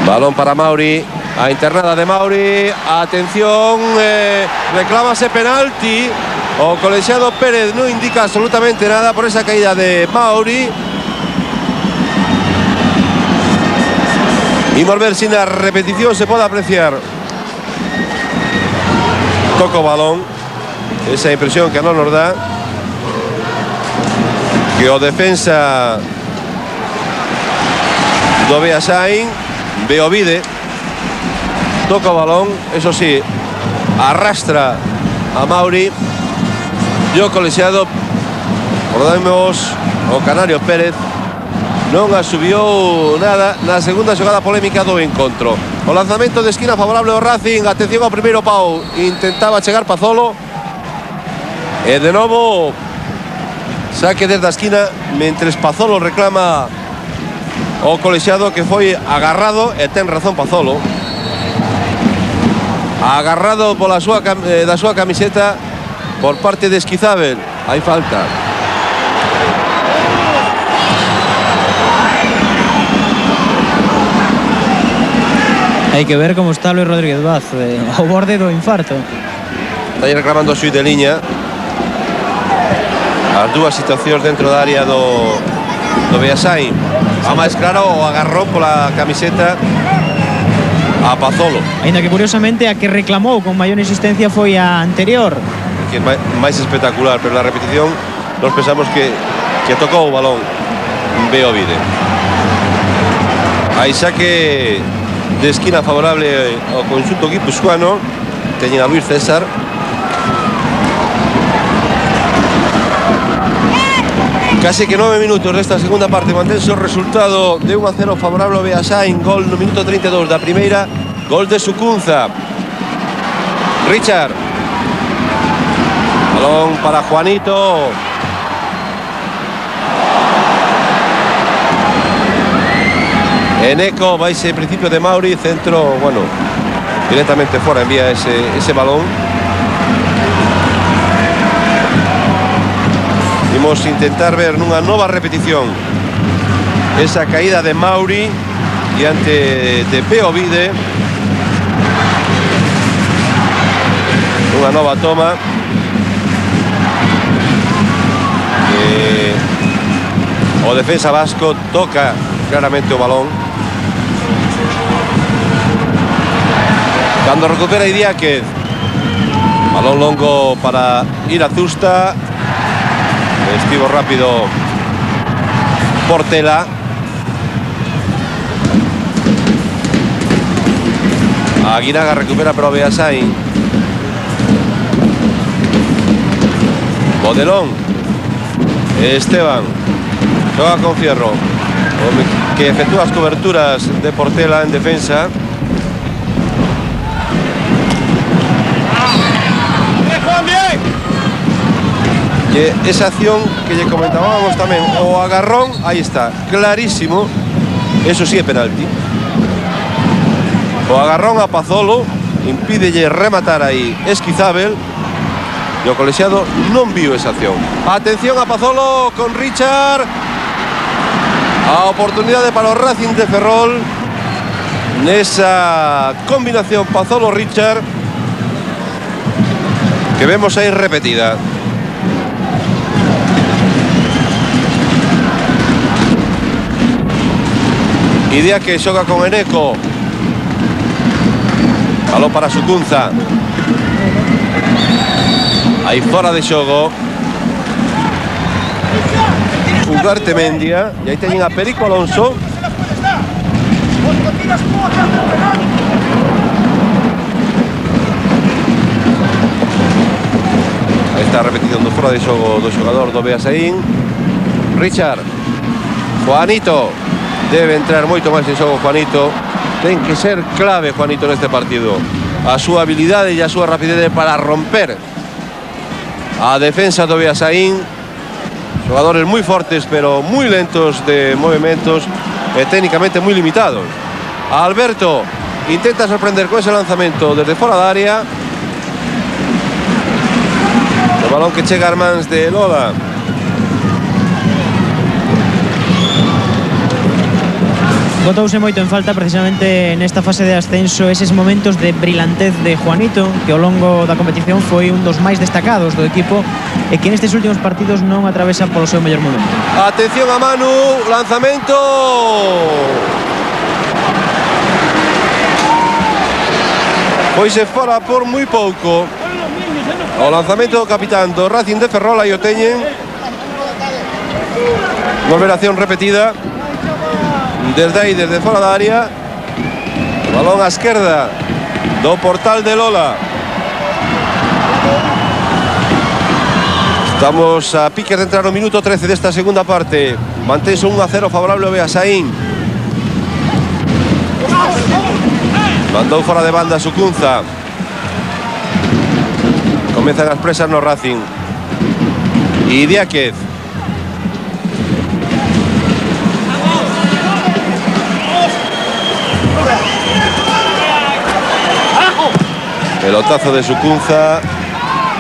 Balón para Mauri. A internada de Mauri. Atención. Reclámase penalti. O colegiado Pérez no indica absolutamente nada por esa caída de Mauri. Y volver sin la repetición se puede apreciar. Toco balón. Esa impresión que no nos da. Que o defensa do Beasain, Beovide. Toca balón, eso sí, arrastra a Mauri. E o colexiado, recordemos, o Canario Pérez non asubiu nada na segunda xogada polémica do encontro. O lanzamento de esquina favorable ao Racing. Atención ao primeiro pau. Intentaba chegar Pazolo. E de novo saque desde a esquina mentres Pazolo reclama o colexiado que foi agarrado, e ten razón Pazolo. Agarrado pola da súa camiseta por parte de Esquizábal. Hai falta.
Hai que ver como está Luis Rodríguez Vaz, ao borde do infarto.
Está aí reclamando a xuiz de liña. As dúas situacións dentro da área do Beasain. A máis claro o agarrón pola camiseta a Pazolo.
Ainda que curiosamente a que reclamou con maior insistencia foi a anterior.
Que é máis espectacular, pero na repetición nos pensamos que tocou o balón Beovide. Aí saque de esquina favorable ao conxunto guipuzcoano. Teñen a Luis César. Casi que 9 minutos desta segunda parte. Mantense o resultado de 1-0 favorable ao Beasain. Gol no minuto 32 da primeira. Gol de Sucunza. Richard. Balón para Juanito. Eneco, vai ese principio de Mauri. Centro, bueno, directamente fora envía ese balón. Imos intentar ver nunha nova repetición esa caída de Mauri diante de Beovide. Unha nova toma. O defensa vasco toca claramente o balón. Cando recupera Idiáquez, balón longo para ir a Zusta. Estivo rápido Portela. Aguinaga recupera pero Beasain. Modelón. Esteban. Xoga con Fierro, que efectúa as coberturas de Portela en defensa. E esa acción que lle comentábamos tamén, o agarrón, aí está, clarísimo. Eso sí é penalti. O agarrón a Pazolo impídelle rematar aí Esquizábel. E o colexiado non viu esa acción. Atención a Pazolo con Richard. A oportunidade para o Racing de Ferrol nesa combinación Pazolo-Richard que vemos aí repetida. Idea que xoga con Eneco. Balón para Sucunza. Aí fora de xogo. Ugarte Mendia. E aí teñen a Perico Alonso. Aí está a repetición do fora de xogo do xogador do Beasain. Richard. Juanito. Debe entrar moito máis en xogo Juanito. Ten que ser clave Juanito neste partido. A súa habilidade e a súa rapidez para romper a defensa do Beasain. Xogadores moi fortes pero moi lentos de movimentos e técnicamente moi limitados. Alberto intenta sorprender con ese lanzamento desde fora da área. O balón que chega a mans de Lola.
Botouse moito en falta precisamente nesta fase de ascenso eses momentos de brillantez de Juanito, que ao longo da competición foi un dos máis destacados do equipo e que nestes últimos partidos non atravesa polo seu mellor momento.
Atención a Manu, lanzamento. Poise fora por moi pouco. O lanzamento do capitán do Racing de Ferrol, aí o teñen. Volveración repetida. Desde aí, desde fora da área. Balón á esquerda do portal de Lola. Estamos a piques de entrar no minuto 13 desta segunda parte. Mantense 1-0 favorable ao Beasain. Mandou fora de banda Sucunza. Comezan as presas no Racing. Idiáquez. Pelotazo de Sucunza.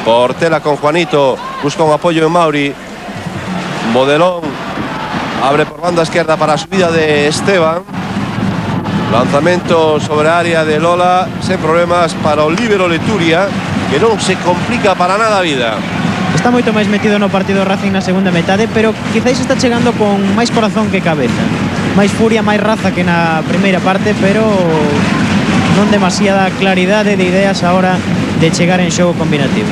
Portela con Juanito. Busca un apoyo en Mauri. Modelón. Abre por banda izquierda para subida de Esteban. Lanzamento sobre a área de Lola. Sen problemas para o líbero Leturia, que non se complica para nada a vida.
Está moito máis metido no partido Racing na segunda metade, pero quizáis está chegando con máis corazón que cabeza. Máis furia, máis raza que na primeira parte, pero non demasiada claridade de ideas a hora de chegar en xogo combinativo.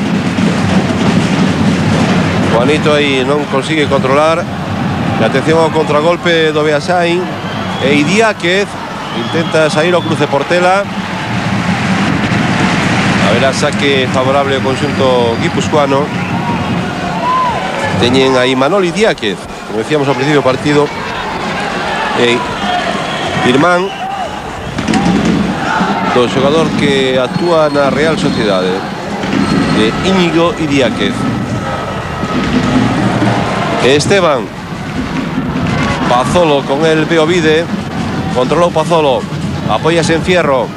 Juanito aí non consigue controlar. E atención ao contragolpe do Beasain. E Idiáquez intenta sair ao cruce Portela. Haberá saque favorable ao conxunto guipuzcoano. Teñen aí Manol Idiáquez, como decíamos ao principio do partido, e irmán do xogador que actúa na Real Sociedade, de Íñigo Idiáquez. Esteban Pazolo con el Beovide. Controlou Pazolo. Apóyase en Fierro.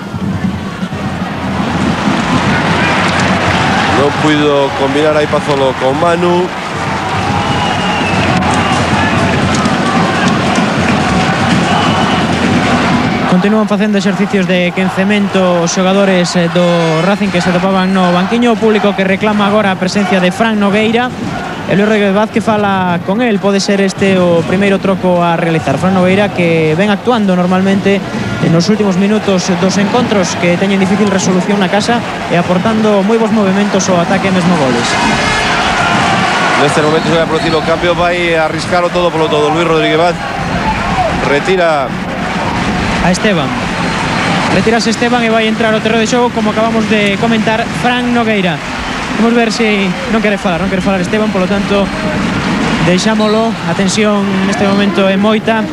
Non puido combinar aí Pazolo con Manu.
Continúan facendo exercicios de quencemento os xogadores do Racing que se topaban no banquiño. O público que reclama agora a presencia de Fran Nogueira. E Luis Rodríguez Vázquez fala con el. Pode ser este o primeiro troco a realizar. Fran Nogueira que ven actuando normalmente nos últimos minutos dos encontros que teñen difícil resolución na casa e aportando moi bons movimentos ao ataque e mesmo goles.
Neste momento se vai a producir o cambio, vai a arriscalo todo polo todo. Luis Rodríguez Vázquez retira
a Esteban. Retírase Esteban e vai entrar ao terreo de xogo, como acabamos de comentar, Fran Nogueira. Vamos ver se non quere falar Esteban, polo tanto deixámolo. A tensión neste momento é moita.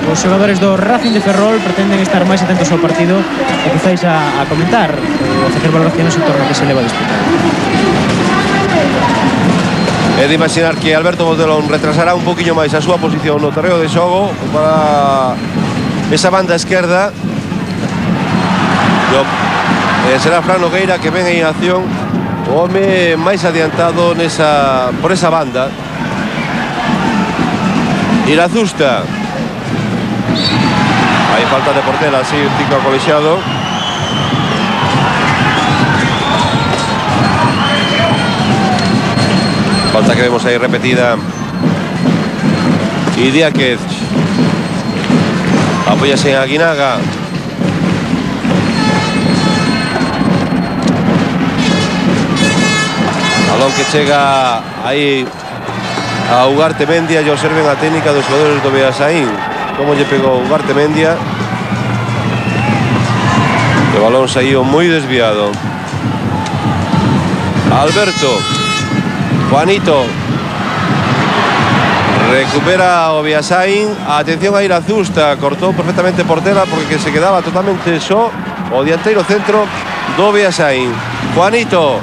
Os xogadores do Racing de Ferrol pretenden estar máis atentos ao partido e quizáis a comentar ou a facer valoracións en torno a que se leva a disputar.
É de imaginar que Alberto Modelón retrasará un poquinho máis a súa posición no terreo de xogo para esa banda esquerda. Será Fran Nogueira que ven en acción, o home máis adiantado por esa banda. Irazusta. Hai falta de Portela, así un tico acolexado. Falta que vemos aí repetida. Y Díaz apóyase en Aguinaga. Balón que chega aí a Ugarte Mendia. E observen a técnica dos xogadores do Beasaín, como lle pegou Ugarte Mendia. O balón saiu moi desviado. Alberto, Juanito recupera o Beasaín. Atención a Irazusta, cortou perfectamente Portela porque se quedaba totalmente só o dianteiro centro do Beasaín. Juanito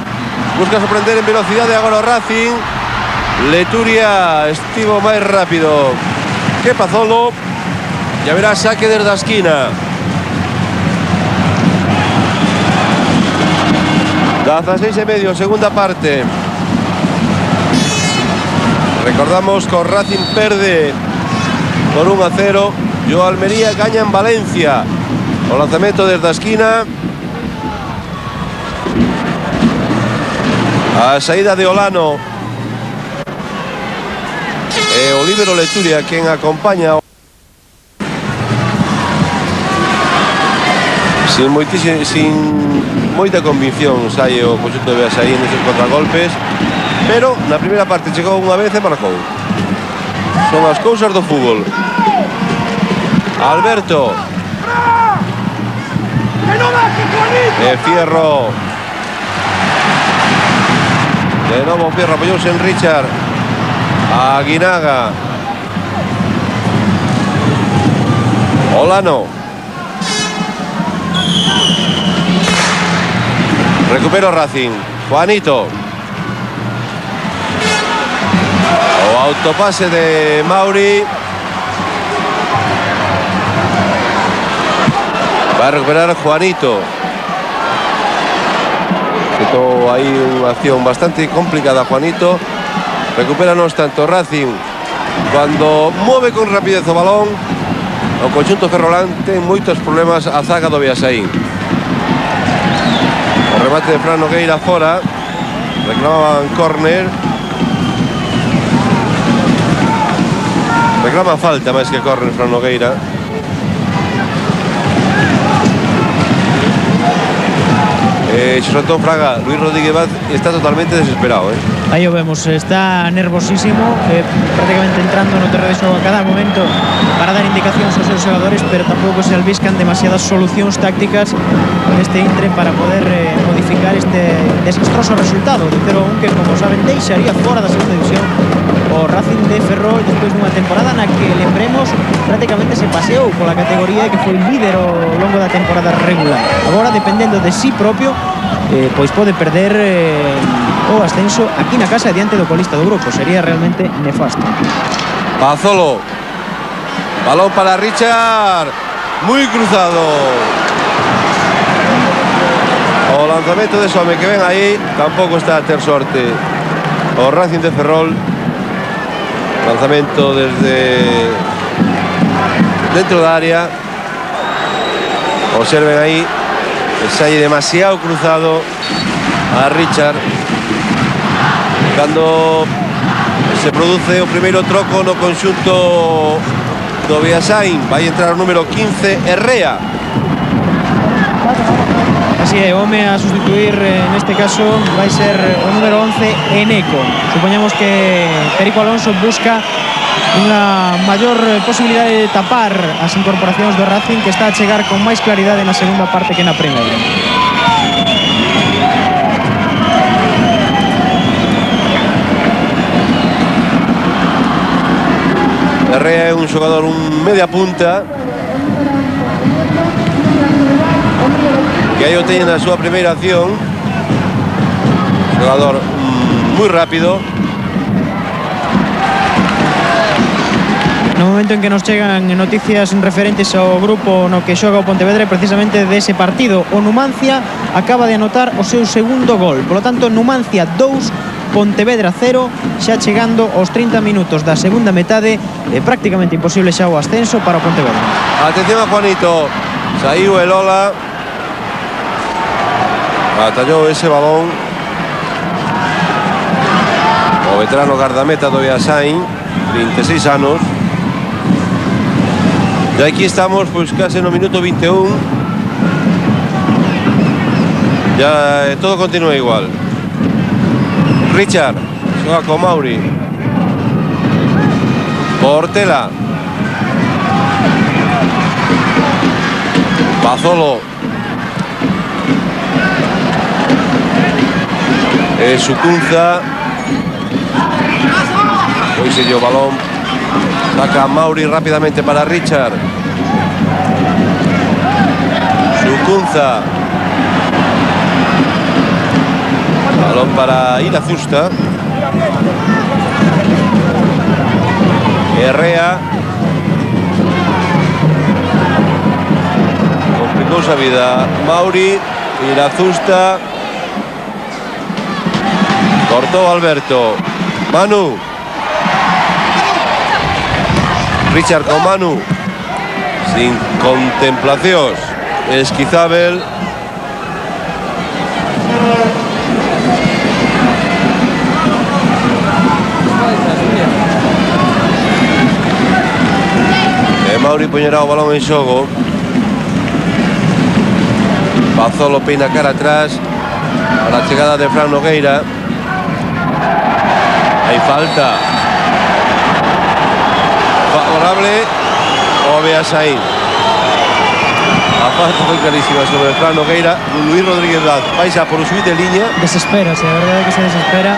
busca sorprender en velocidade agora o Racing. Leturia estivo máis rápido que Pazolo. E haberá saque desde a esquina. 16:30, segunda parte. Recordamos que o Racing perde por 1-0 e o Almería gaña en Valencia. O lanzamento desde a esquina. A saída de Olano. E o líbero Leturia quen acompaña sin moita convicción. Sai o conxunto de Beasaín neses contragolpes, pero na primeira parte chegou unha vez e marcou. Son as cousas do fútbol. Alberto e Fierro. De novo Fierro apoyouse en Richard. Aguinaga. Olano. Recupera Racing. Juanito. O autopase de Mauri. Va a recuperar Juanito. Esto hay una acción bastante complicada. Juanito recupera no tanto Racing. Cuando mueve con rapidez o balón, o conxunto ferrolán ten moitos problemas a zaga do Beasaín. O remate de Fran Nogueira fora. Reclamaban córner. Reclama falta máis que córner Fran Nogueira. Xosé Antón Fraga, Luis Rodríguez Vázquez está totalmente desesperado.
Aí o vemos, está nervosísimo, prácticamente entrando no terreno de xogo a cada momento para dar indicacións aos seus xogadores, pero tampouco se albiscan demasiadas solucións tácticas neste intre para poder modificar este desastroso resultado de 0-1 que, como saben, deixaría fora da segunda división o Racing de Ferrol despois dunha temporada na que, lembremos, prácticamente se paseou pola categoría e que foi líder ao longo da temporada regular. Agora, dependendo de sí propio, pois pode perder o ascenso aquí na casa diante do colista do grupo. Sería realmente nefasto.
Pazolo. Balón para Richard. Muy cruzado. O lanzamento de Some que ven aí tampouco está a ter sorte o Racing de Ferrol. Lanzamento desde dentro da área. Observen aí, ensalle demasiado cruzado a Richard. Cando se produce o primeiro troco no conxunto do Beasain, vai entrar o número 15, Herrea.
Así é, o home a sustituir neste caso vai ser o número 11, Eneco. Supoñamos que Perico Alonso busca unha maior posibilidade de tapar as incorporacións do Racing, que está a chegar con máis claridade na segunda parte que na primeira.
Herrea é un xogador, un media punta, que aí o teñen na súa primeira acción. Xogador moi rápido.
No momento en que nos chegan noticias referentes ao grupo no que xoga o Pontevedra, precisamente dese partido, o Numancia acaba de anotar o seu segundo gol. Por lo tanto, Numancia 2, Pontevedra 0, xa chegando aos 30 minutos da segunda metade. É prácticamente imposible xa o ascenso para o Pontevedra.
Atención a Juanito, saiu el Ola, batallou ese balón o veterano guardameta do Beasain, 26 anos. E aquí estamos, pois case no minuto 21. Ya todo continúa igual. Richard xoga con Mauri. Portela. Pazolo. Sucunza. Hoy se dio balón. Saca Mauri rápidamente para Richard. Sucunza. Balón para Irazusta. Herrea. Complicou a vida Mauri. Irazusta. Cortó Alberto. Manu. Richard con Manu. Sin contemplacións. Esquizabel. Mauri poñerá o balón en xogo. Pazolo peina cara atrás a la chegada de Fran Nogueira. Hai falta favorable ao Beasain. A falta foi clarísima sobre Fran Nogueira. Luis Rodríguez Vaz vai xa por o xuiz de liña.
Desespera, a verdade é que se desespera.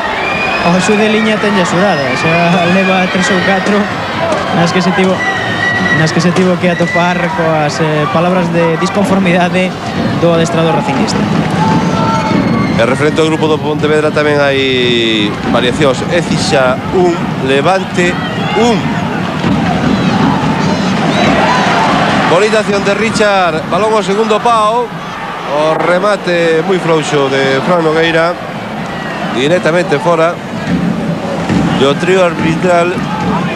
O xuiz de liña tenlle axudada, xa leva 3 ou 4 nas que se tivo que atopar coas palabras de disconformidade do adestrador racinguista.
E referente ao grupo do Pontevedra tamén hai variacións. Écija 1, Levante 1. Bonita acción de Richard, balón ao segundo pau. O remate moi frouxo de Fran Nogueira, directamente fora. E o trío arbitral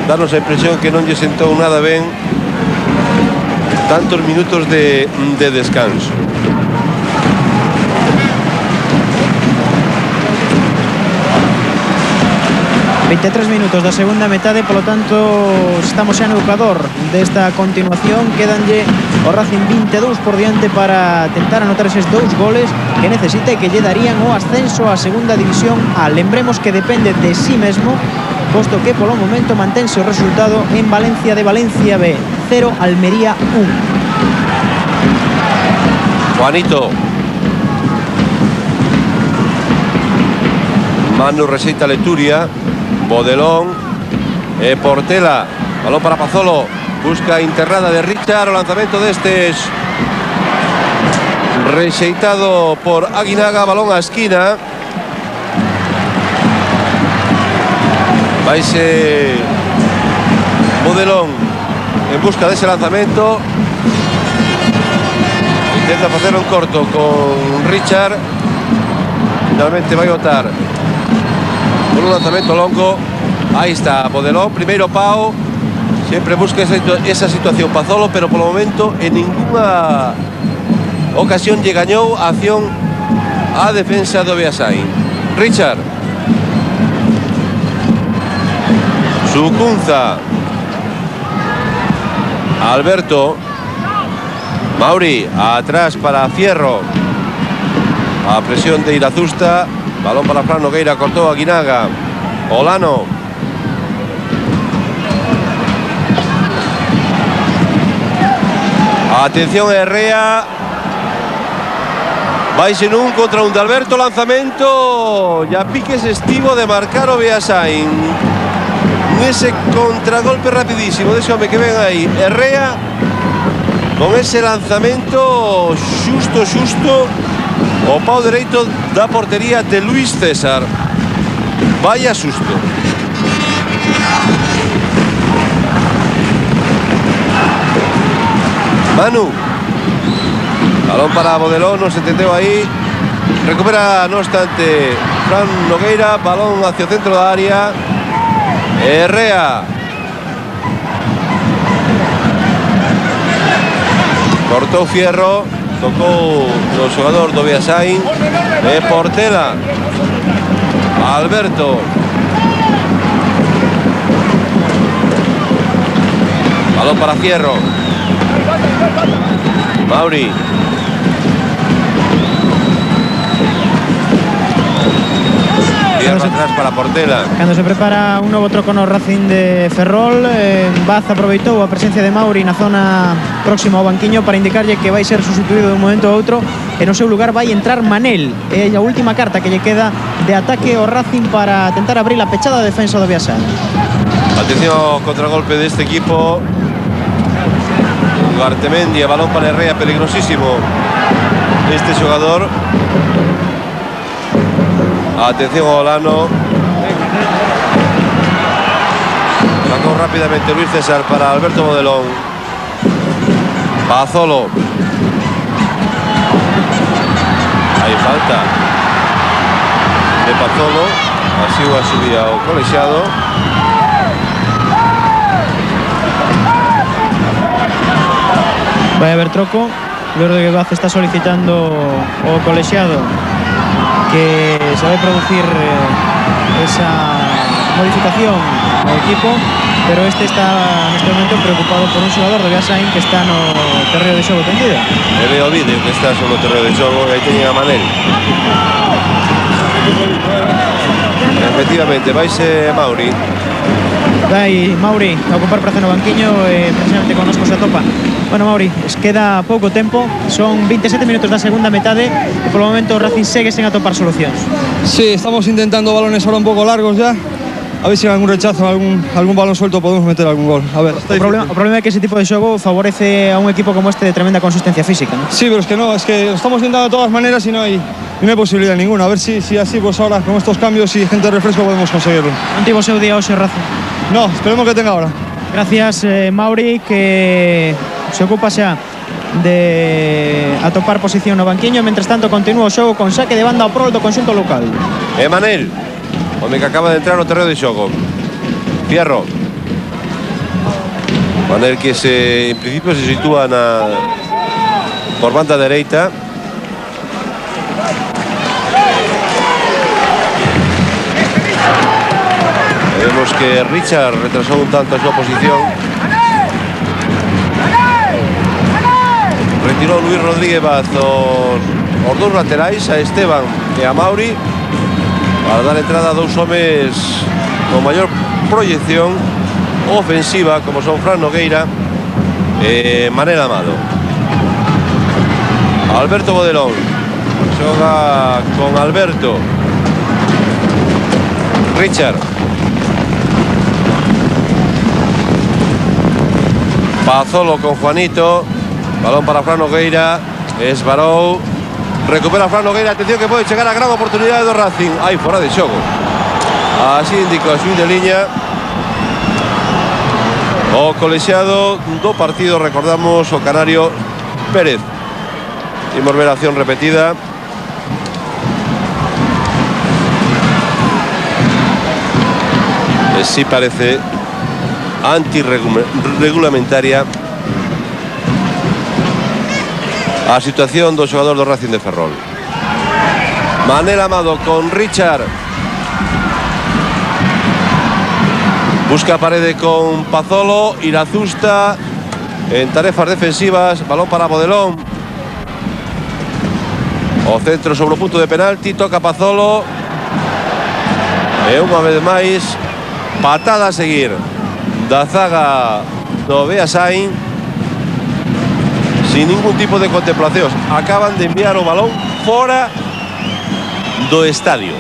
danos a impresión que non lle sentou nada ben tantos minutos de descanso.
...23 minutos da segunda metade, polo tanto estamos xa no Ecuador desta continuación. Quédanlle o Racing 22 por diante para tentar anotar eses 2 goles que necesita e que lle darían o ascenso á segunda división A. Lembremos que depende de sí mesmo, posto que polo momento mantense o resultado en Valencia de Valencia B 0, Almería 1.
Juanito. Manu rexeita Leturia. Bodelón. Portela. Balón para Pazolo. Busca internada de Richard. O lanzamento destes rexeitado por Aguinaga. Balón a esquina. Vaise Bodelón en busca dese lanzamento. Intenta facer un corto con Richard. Finalmente vai botar por un lanzamento longo. Aí está Bodelón, primeiro pau. Sempre busca esa situación Pazolo, pero polo momento en ninguna ocasión lle gañou a acción a defensa do Beasain. Richard. Sucunza. Alberto. Mauri, atrás para Fierro. A presión de Irazusta. Balón para Fran Nogueira, cortó a Guinaga. Olano. Atención Herrea. Vais en un contra un de Alberto, lanzamento. Ya piques estivo de marcar o Beasain. Ese contragolpe rapidísimo de ese hombre que ven ahí. Herrea con ese lanzamento xusto o pau dereito da portería de Luis César. Vaya susto. Manu. Balón para Bodelón, no se entendió ahí. Recupera, no obstante, Fran Nogueira. Balón hacia el centro de área. Herrea. Cortó Fierro. Tocó el jugador do Beasain. Portela. Alberto. Balón para Fierro. Mauri. Atrás para Portela.
Cando se prepara un novo troco no Racing de Ferrol, Vaz aproveitou a presencia de Mauri na zona próxima ao banquiño para indicarlle que vai ser sustituído de un momento a outro e no seu lugar vai entrar Manel. É a última carta que lle queda de ataque ao Racing para tentar abrir a pechada defensa do Beasain.
Atención ao contragolpe deste equipo. Gartemendia, balón para Herrea, peligrosísimo este xogador. Atención a Olano. Sacó rápidamente Luis César para Alberto Bodelón. Pazolo. Hay falta de Pazolo. Así va a subir ao colexiado.
Vai haber troco. Luis Rodríguez Vaz está solicitando ao colexiado que se vai producir esa modificación ao equipo, pero este está neste momento preocupado por un xogador do Beasain que está no terreo de xogo tendido.
Ele o vídeo que está sobre o terreo de xogo e aí teñen a Manel. Efectivamente, vaise Mauri.
Vai Mauri a ocupar praza no banquiño e precisamente connosco se atopa. Bueno, Mauri, queda pouco tempo, son 27 minutos da segunda metade e polo momento o Racing segue sen atopar solucións.
Sí, estamos intentando balones ahora un poco largos ya. A ver si en algún rechazo, algún balón suelto podemos meter algún gol. A ver.
O problema é que ese tipo de xogo favorece a un equipo como este de tremenda consistencia física, ¿no?
Sí, pero es que no, es que lo estamos intentando de todas maneras y no hay posibilidad ninguna. A ver si así, pues ahora con estos cambios y gente de refresco podemos conseguirlo.
Non tivo seu día hoxe Racing?
No, esperemos que tenga ahora.
Gracias, Mauri, que se ocupa xa de atopar posición no banquiño. Mientras tanto continúa o xogo con saque de banda ao prol do conxunto local.
Manel, onde que acaba de entrar no terreo de xogo. Fierro. Manel que en principio se sitúa por banda dereita. Vemos que Richard retrasó un tanto a súa posición. Retirou Luis Rodríguez Vaz os dous laterais, a Esteban e a Mauri, para dar entrada a dous homes con maior proyección ofensiva, como son Fran Nogueira e Manel Amado. Alberto Bodelón xoga con Alberto. Richard. Pazolo con Juanito. Balón para Fran Nogueira. Esbarou. Recupera Fran Nogueira. Atención que pode chegar a gran oportunidade do Racing. Aí fora de xogo. Así indica o xuíz de liña. O colexiado do partido, recordamos, o canario Pérez. Imos ver a acción repetida. Sí parece antirreglamentaria a situación do xogador do Racing de Ferrol. Manel Amado con Richard. Busca parede con Pazolo. Irazusta en tarefas defensivas. Balón para Bodelón. O centro sobre o punto de penalti. Toca Pazolo. E unha vez máis, patada a seguir da zaga do Beasain, sin ningún tipo de contemplacións. Acaban de enviar o balón fora do estadio.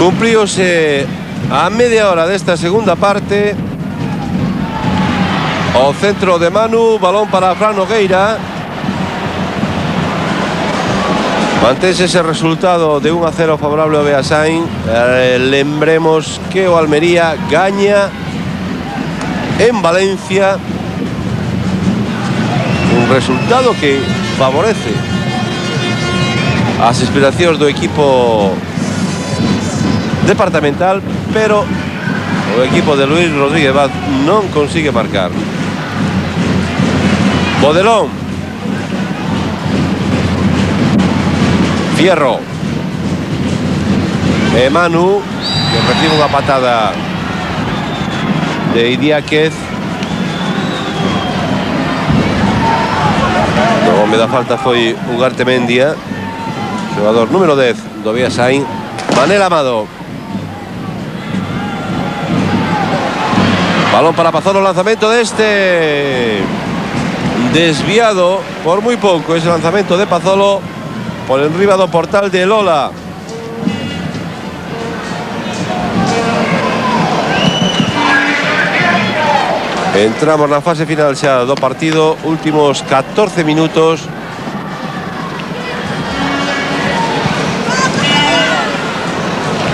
Cumplíose a media hora desta segunda parte. O centro de Manu, balón para Fran Nogueira. Mantense ese resultado de 1-0 favorable ao Beasain. Lembremos que o Almería gaña en Valencia, un resultado que favorece as aspiracións do equipo departamental, pero o equipo de Luis Rodríguez Vaz non consigue marcar. Bodelón. Fierro. Manu, que recibe unha patada de Idiáquez. No me da falta foi Ugarte Mendia, xogador número 10 do Beasain. Manel Amado. Balón para Pazolo, lanzamento deste. Desviado por moi pouco ese lanzamento de Pazolo por enriba do portal de Lola. Entramos na fase final xa do partido, últimos 14 minutos.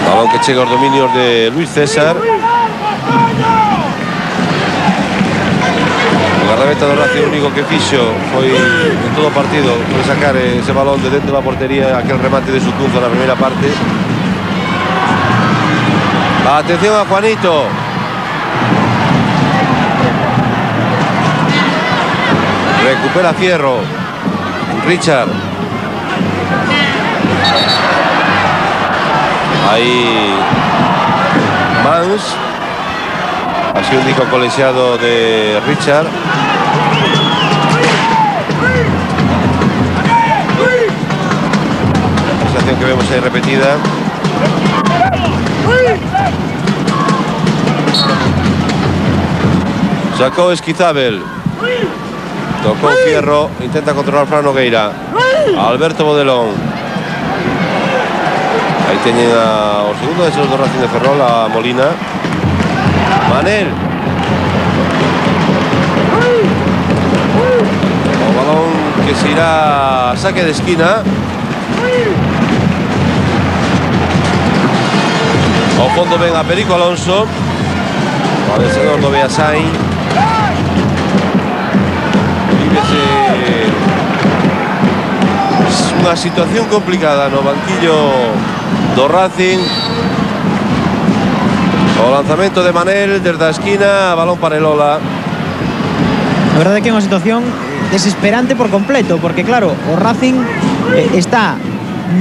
Balón que chega aos dominios de Luis César. O guardameta do Racing único que fixo foi en todo o partido foi sacar ese balón de dentro da portería, aquel remate de Sucunzo na primeira parte. Atención a Juanito. Recupera Fierro. Richard. Ahí Mans. Así un disco colegiado de Richard. Esa acción que vemos ahí repetida. Sacó Esquizábel. Tocó Fierro, intenta controlar Fran Nogueira. Alberto Bodelón. Ahí teñen o segundo de esos do Racing de Ferrol, a Molina. Manel. O balón que se irá a saque de esquina. Ao fondo ven a Perico Alonso, o vencedor do Beasain. Vívese unha situación complicada no banquillo do Racing. O lanzamento de Manel desde a esquina, balón para Elola.
A verdade é que é unha situación desesperante por completo, porque claro, o Racing está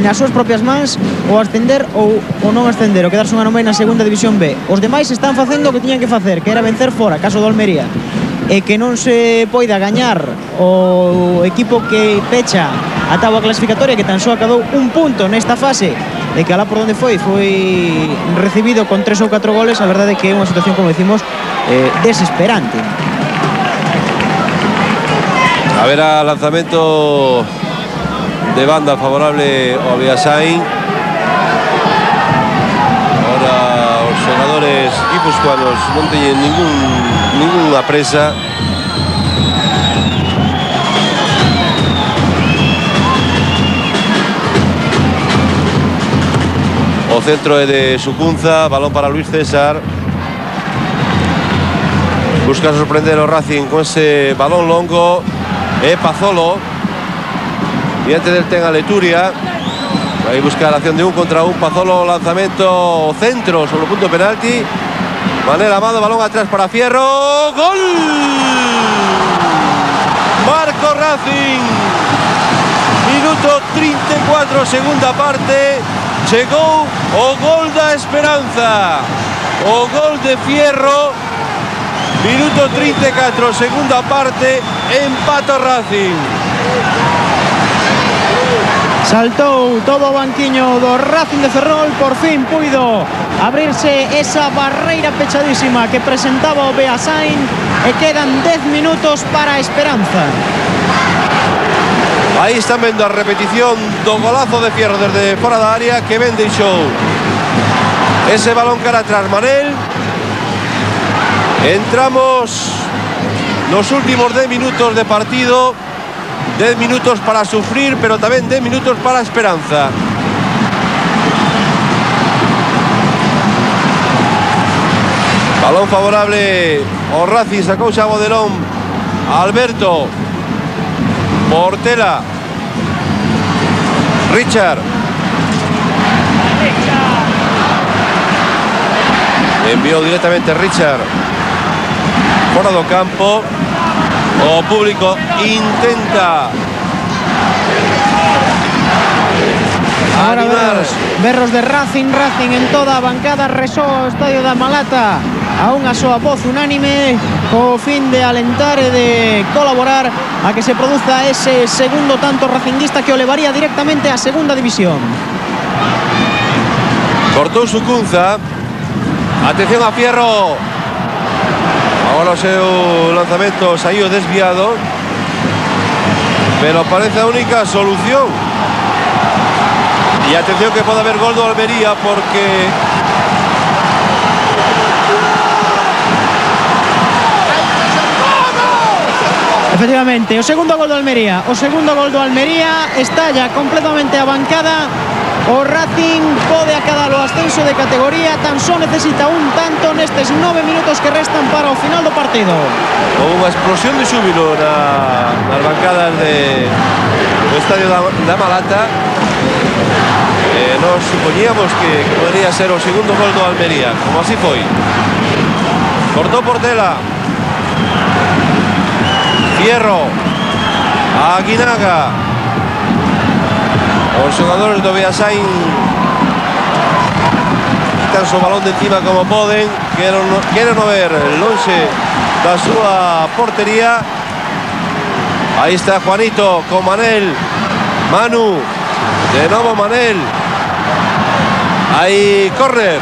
nas súas propias mans o ascender ou non ascender, o quedarse unha nome na segunda división B. Os demais están facendo o que tiñan que facer, que era vencer fora, caso do Almería, e que non se poida gañar o equipo que pecha a táboa clasificatoria, que tan só acadou un punto nesta fase, e que alá por onde foi recibido con 3 ou 4 goles. A verdade é que é unha situación, como decimos, desesperante.
A ver, a lanzamento de banda favorable ao Beasain. Ahora os xogadores guipuzcoanos non teñen ninguna presa. O centro é de Sucunza, balón para Luis César. Busca sorprender o Racing con ese balón longo. Pazolo. Diante del ten a Leturia. Ahí busca la acción de un contra un. Pazolo, lanzamiento centro sobre el punto de penalti. Manel Amado, balón atrás para Fierro. ¡Gol! Marco Racing. Minuto 34, segunda parte. Chegou o gol da esperanza. O gol de Fierro. Minuto 34, segunda parte. Empata Racing.
Saltou todo o banquiño do Racing de Ferrol. Por fin puido abrirse esa barreira pechadísima que presentaba o Beasain. E quedan 10 minutos para a esperanza.
Aí están vendo a repetición do golazo de Fierro desde fora da área que ben deixou ese balón cara atrás Manel. Entramos nos últimos 10 minutos de partido. 10 minutos para sufrir, pero tamén 10 minutos para a esperanza. Balón favorable o Racing, sacou xa Bodelón. Alberto Portela, Richard, enviou directamente Richard fora do campo. O público intenta
Ahora
animar.
berros de Racing en toda a bancada. Resó o estadio da Malata a unha soa voz unánime co fin de alentar e de colaborar a que se produza ese segundo tanto racinguista que o levaría directamente a segunda división.
Cortou su Cunza. Atención a Fierro. Agora o seu lanzamento saiu desviado, pero parece a única solución. E atención que pode haber gol do Almería porque
efectivamente, o segundo gol do Almería. O segundo gol do Almería estalla completamente a bancada. O Racing pode acadar o ascenso de categoría. Tan só necesita un tanto nestes 9 minutos que restan para o final do partido.
Unha explosión de xúbilo nas bancadas do estadio da Malata. Nos supoñíamos que podría ser o segundo gol do Almería, como así foi. Cortou Portela. Fierro. Aguinaga. Os xogadores do Beasain quitan o balón de encima como poden. Queren o ver lonxe da súa portería. Aí está Juanito con Manel. Manu. De novo Manel. Aí córner.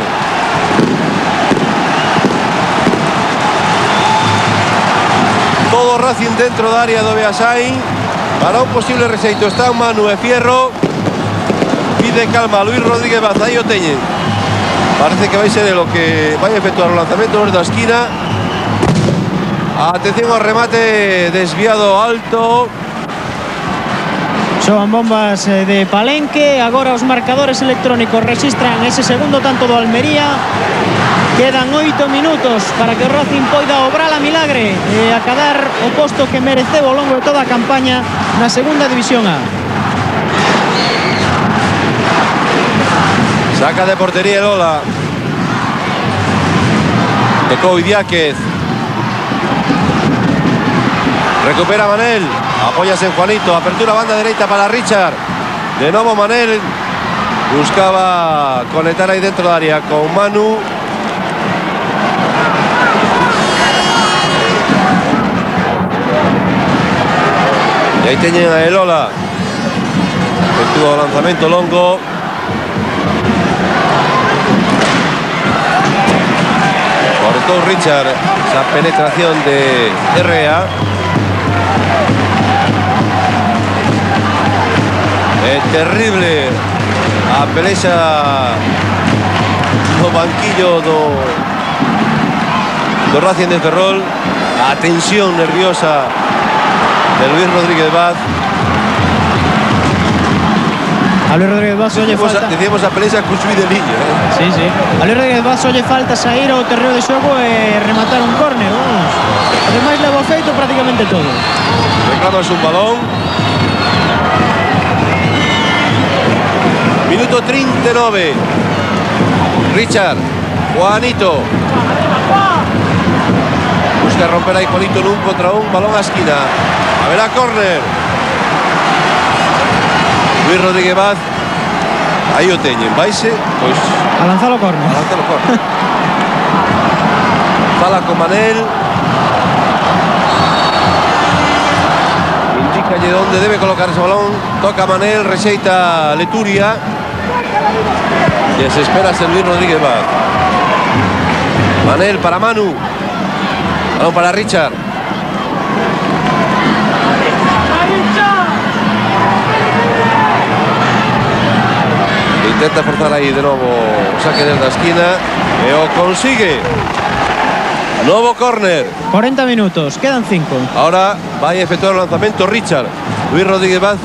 Todo Racing dentro da área do Beasain. Para un posible rexeito está Manu e Fierro. Pide calma Luis Rodríguez Vaz, aí o teñen. Parece que vai ser lo que vai efectuar o lanzamento da esquina. Atención ao remate desviado alto.
Son bombas de Palenque. Agora os marcadores electrónicos registran ese segundo tanto do Almería. Quedan 8 minutos para que o Racing poida obrar a milagre e acadar o posto que mereceu ao longo de toda a campaña na segunda división A.
Saca de portería Lola. Tocou Idiáquez. Recupera Manel. Apóyase en Juanito. Apertura banda derecha para Richard. De novo Manel. Buscaba conectar aí dentro da área con Manu. E aí teñen a Elola. Efectúa o lanzamento longo. Cortou Richard esa penetración de RA. Terrible a pelexa no banquillo do Racing de Ferrol. A tensión nerviosa de Luis Rodríguez Vaz.
A Luis Rodríguez Vaz olle falta.
Decíamos a pelexa Cusui de liña.
Sí, sí. A Luis Rodríguez Vaz olle falta sair ao terreo de xogo e rematar un córner. Vamos. Ademais leva feito prácticamente todo.
Reclamas un balón. Minuto 39. Richard, Juanito. Busca romper aí Juanito nun contra un, balón a esquina. A ver a córner. Luis Rodríguez Vaz. Aí o teñen, vaise, pois
a lanzalo córner.
A lanzalo córner. Fala con Manel. Indícalle onde debe colocar ese balón. Toca Manel, rexeita Leturia. E se espera ser Luis Rodríguez Vaz. Manel para Manu. Balón para Richard. Intenta forzar aí de novo o saque desde a esquina e o consigue. Novo córner.
40 minutos, quedan 5.
Ahora vai a efectuar o lanzamento Richard. Luis Rodríguez Vaz.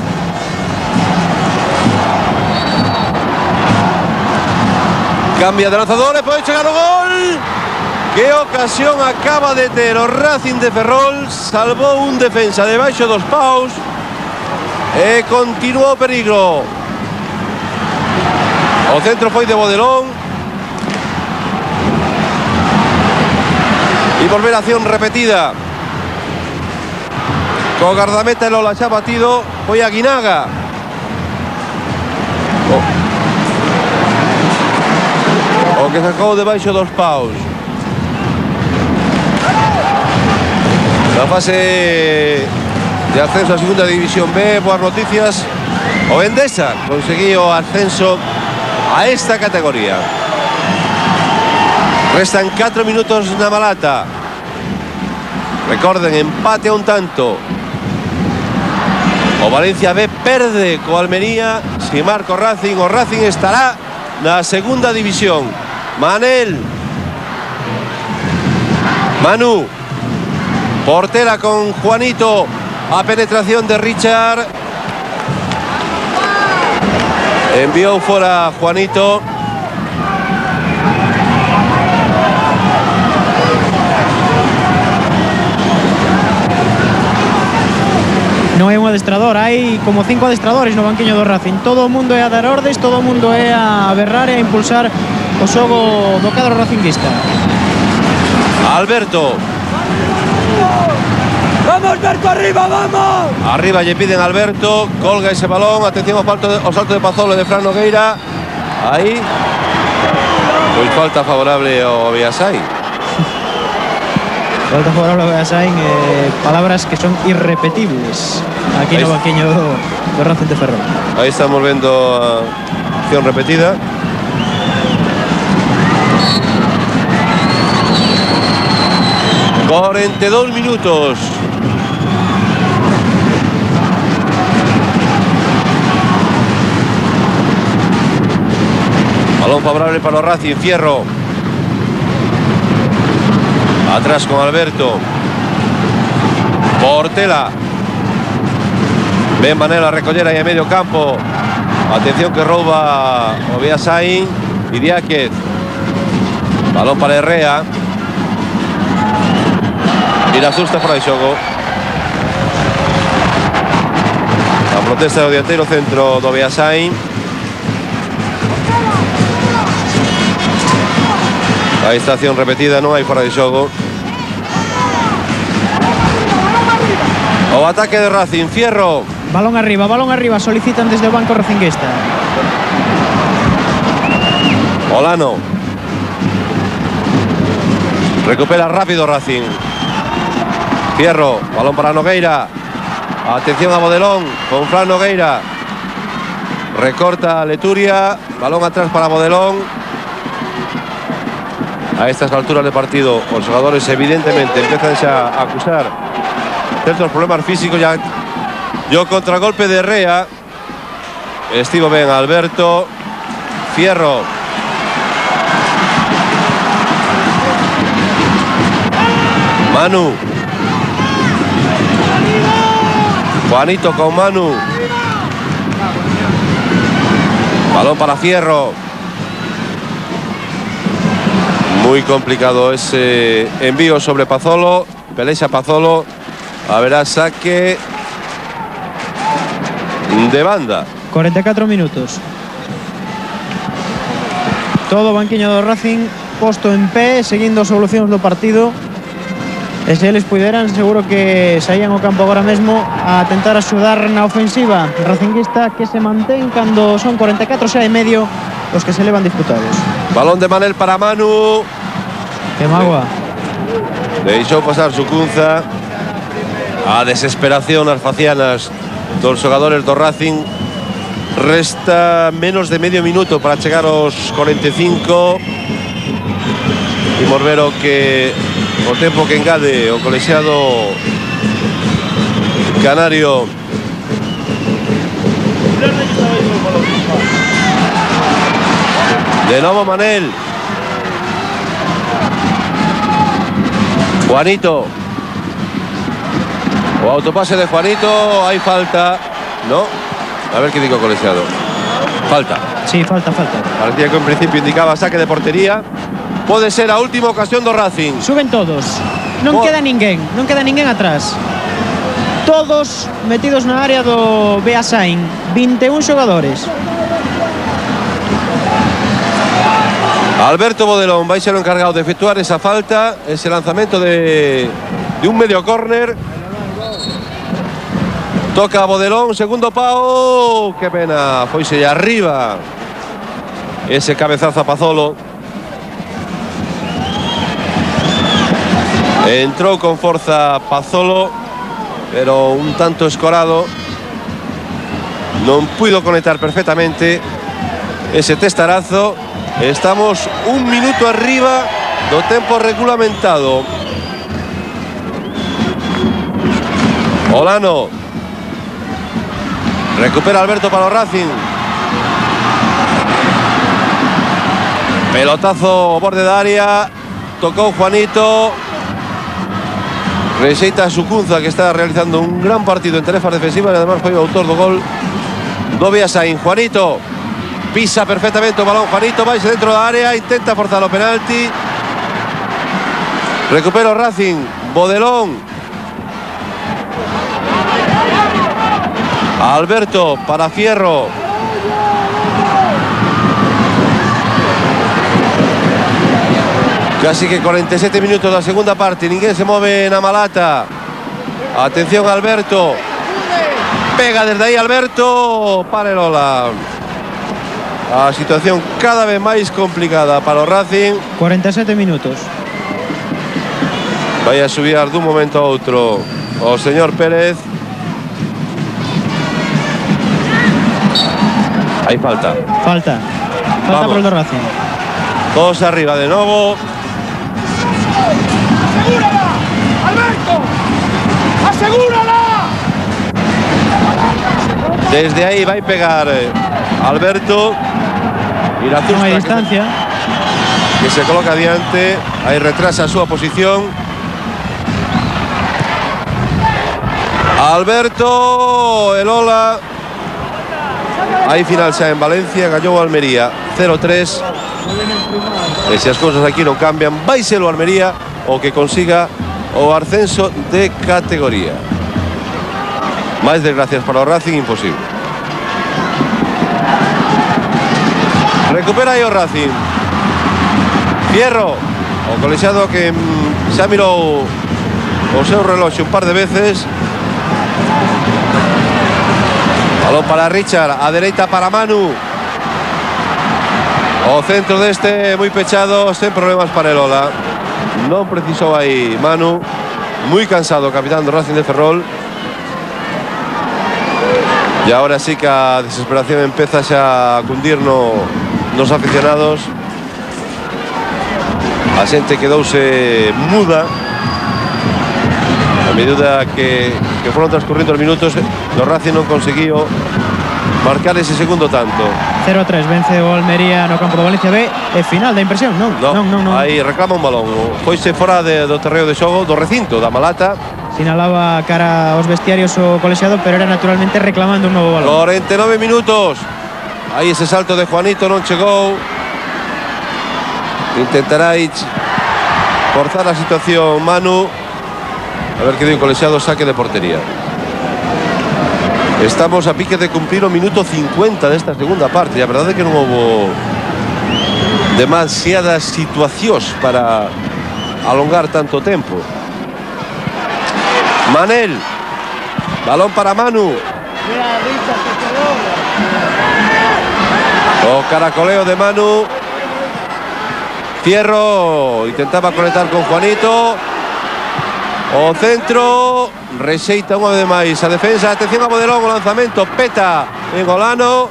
Cambia de lanzador e pode chegar o gol. Que ocasión acaba de ter o Racing de Ferrol. Salvou un defensa debaixo dos paus e continuou o perigo. O centro foi de Bodelón. E volver a acción repetida. Co gardameta Lola xa batido. Foi a Guinaga. O que sacou debaixo dos paus. Na fase de ascenso a segunda división B, boas noticias. O Endesa conseguiu o ascenso a esta categoría. Restan 4 minutos na Malata. Recorden, empate a un tanto. O Valencia B perde co Almería. Si marca o Racing estará na segunda división. Manel. Manu. Portela con Juanito. A penetración de Richard. Enviou fora Juanito.
Non é un adestrador, hai como 5 adestradores no banquiño do Racing. Todo o mundo é a dar ordes, todo o mundo é a berrar e a impulsar o xogo do cadro racinguista.
Alberto.
¡Vamos, Berto, arriba, vamos!
Arriba lle piden Alberto, colga ese balón, atención ao salto de Pazolo de Fran Nogueira. Aí. Pois falta favorable ao Beasai.
Falta favorable ao Beasain, palabras que son irrepetibles aquí no banquiño do Racing de Ferrol.
Aí estamos vendo a acción repetida. ...42 minutos. Balón favorable para o Racing, Fierro. Atrás con Alberto. Portela. Ben Manel a recoller aí a medio campo. Atención que rouba o Beasain. Idiáquez. Balón para Herrea. Irazusta fora de xogo. A protesta do dianteiro centro do Beasain. A estación repetida, non hai fora de xogo. O ataque de Racing, Fierro.
Balón arriba, solicitan desde o banco racinguista.
Olano. Recupera rápido Racing. Fierro, balón para Nogueira. Atención a Bodelón con Fran Nogueira. Recorta Leturia. Balón atrás para Bodelón. A estas alturas de partido, os jugadores evidentemente empiezan a acusar ciertos problemas físicos. Ya y o contragolpe de Herrea. Estivo ben Alberto. Fierro. Manu. Juanito con Manu. Balón para Fierro. Muy complicado ese envío sobre Pazolo. Pelexa Pazolo. Haberá saque de banda.
44 minutos. todo o banquiño do Racing posto en pé, seguindo as solucións do partido. E se eles puderan, seguro que saían ao campo agora mesmo a tentar axudar na ofensiva racinguista, que se mantén cando son 44 xa e medio os que se levan disputados.
Balón de Manel para Manu.
Que magua.
Deixou pasar Sucunza. A desesperación nas facianas dos xogadores do Racing. Resta menos de medio minuto para chegar aos 45. Imos ver o tempo que engade o colexiado canario. De novo Manel. Juanito. O autopase de Juanito. Hay falta. No. A ver qué digo colexiado. Falta.
Sí, falta.
Parecía que en principio indicaba saque de portería. Pode ser a última ocasión do Racing.
Suben todos. Non queda ninguén atrás. Todos metidos na área do Beasain. 21 xogadores.
Alberto Bodelón vai ser o encargado de efectuar esa falta, ese lanzamento de un medio córner. Toca a Bodelón, segundo pau. Qué pena, foise arriba. Ese cabezazo a Pazolo. Entrou con forza Pazolo, pero un tanto escorado. Non puido conectar perfectamente ese testarazo. Estamos un minuto arriba do tempo regulamentado. Olano. Recupera Alberto para o Racing. Pelotazo ao borde da área. Tocou Juanito. Rexeita a Sucunza, que está realizando un gran partido en tarefas defensivas e además foi o autor do gol do Beasain. Juanito pisa perfectamente o balón. Juanito vai dentro da área, intenta forzar o penalti. Recupera o Racing. Bodelón. Alberto para Fierro. Casi que 47 minutos da segunda parte. Ninguén se move na Malata. Atención Alberto. Pega desde aí Alberto. Parelola. A situación cada vez máis complicada para o Racing.
47 minutos.
Vai a subir dun momento a outro o señor Pérez. Hai falta.
Falta por el do Racing.
Todos arriba de novo.
¡Asegúrala! ¡Alberto! ¡Asegúrala!
Desde aí vai pegar Alberto. Irazusta,
non hai distancia.
Que se coloca adiante. Aí retrasa a súa posición. Alberto Elola. Aí final xa en Valencia. Gañou o Almería 0-3. E se as cousas aquí non cambian, vai ser o Almería o que consiga o ascenso de categoría. Máis desgracias para o Racing, imposible. Recupera aí o Racing. Fierro, o colexiado que xa mirou o seu reloxo un par de veces. Balón para Richard, a dereita para Manu. O centro deste moi pechado, sen problemas para Elola. Non precisou aí Manu. Moi cansado o capitán do Racing de Ferrol. E agora sí que a desesperación empeza xa a cundir nos aficionados. A xente quedouse muda a medida que foron transcurrindo os minutos. O Racing non conseguiu marcar ese segundo tanto.
0-3, vence o Almería no campo do Valencia B. E final da impresión, non.
Aí reclama un balón. Foise fora do terreo de xogo do recinto da Malata.
Sinalaba cara aos vestiarios o colexiado, pero era naturalmente reclamando un novo balón.
49 minutos. Aí ese salto de Juanito non chegou. Intentará forzar a situación Manu. A ver que di o colexiado, saque de portería. Estamos a pique de cumplir o minuto 50 desta segunda parte. E a verdade é que non demasiadas situacións para alongar tanto tempo. Manel, balón para Manu. O caracoleo de Manu. Fierro intentaba conectar con Juanito. O centro, rexeita unha vez máis a defensa. Atención a Modelón, o lanzamento peta en Olano.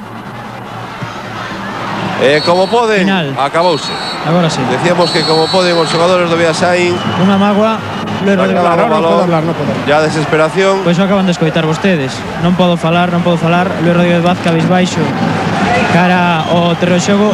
Como poden, acabouse.
Agora sí.
Decíamos que como poden os xogadores do Beasain.
Unha mágoa, Luis Rodríguez Vaz.
No puedo hablar.
Ya desesperación.
Pois o acaban de escoitar vostedes. Non podo falar. Luis Rodríguez Vaz cabisbaixo cara ao terreo de xogo.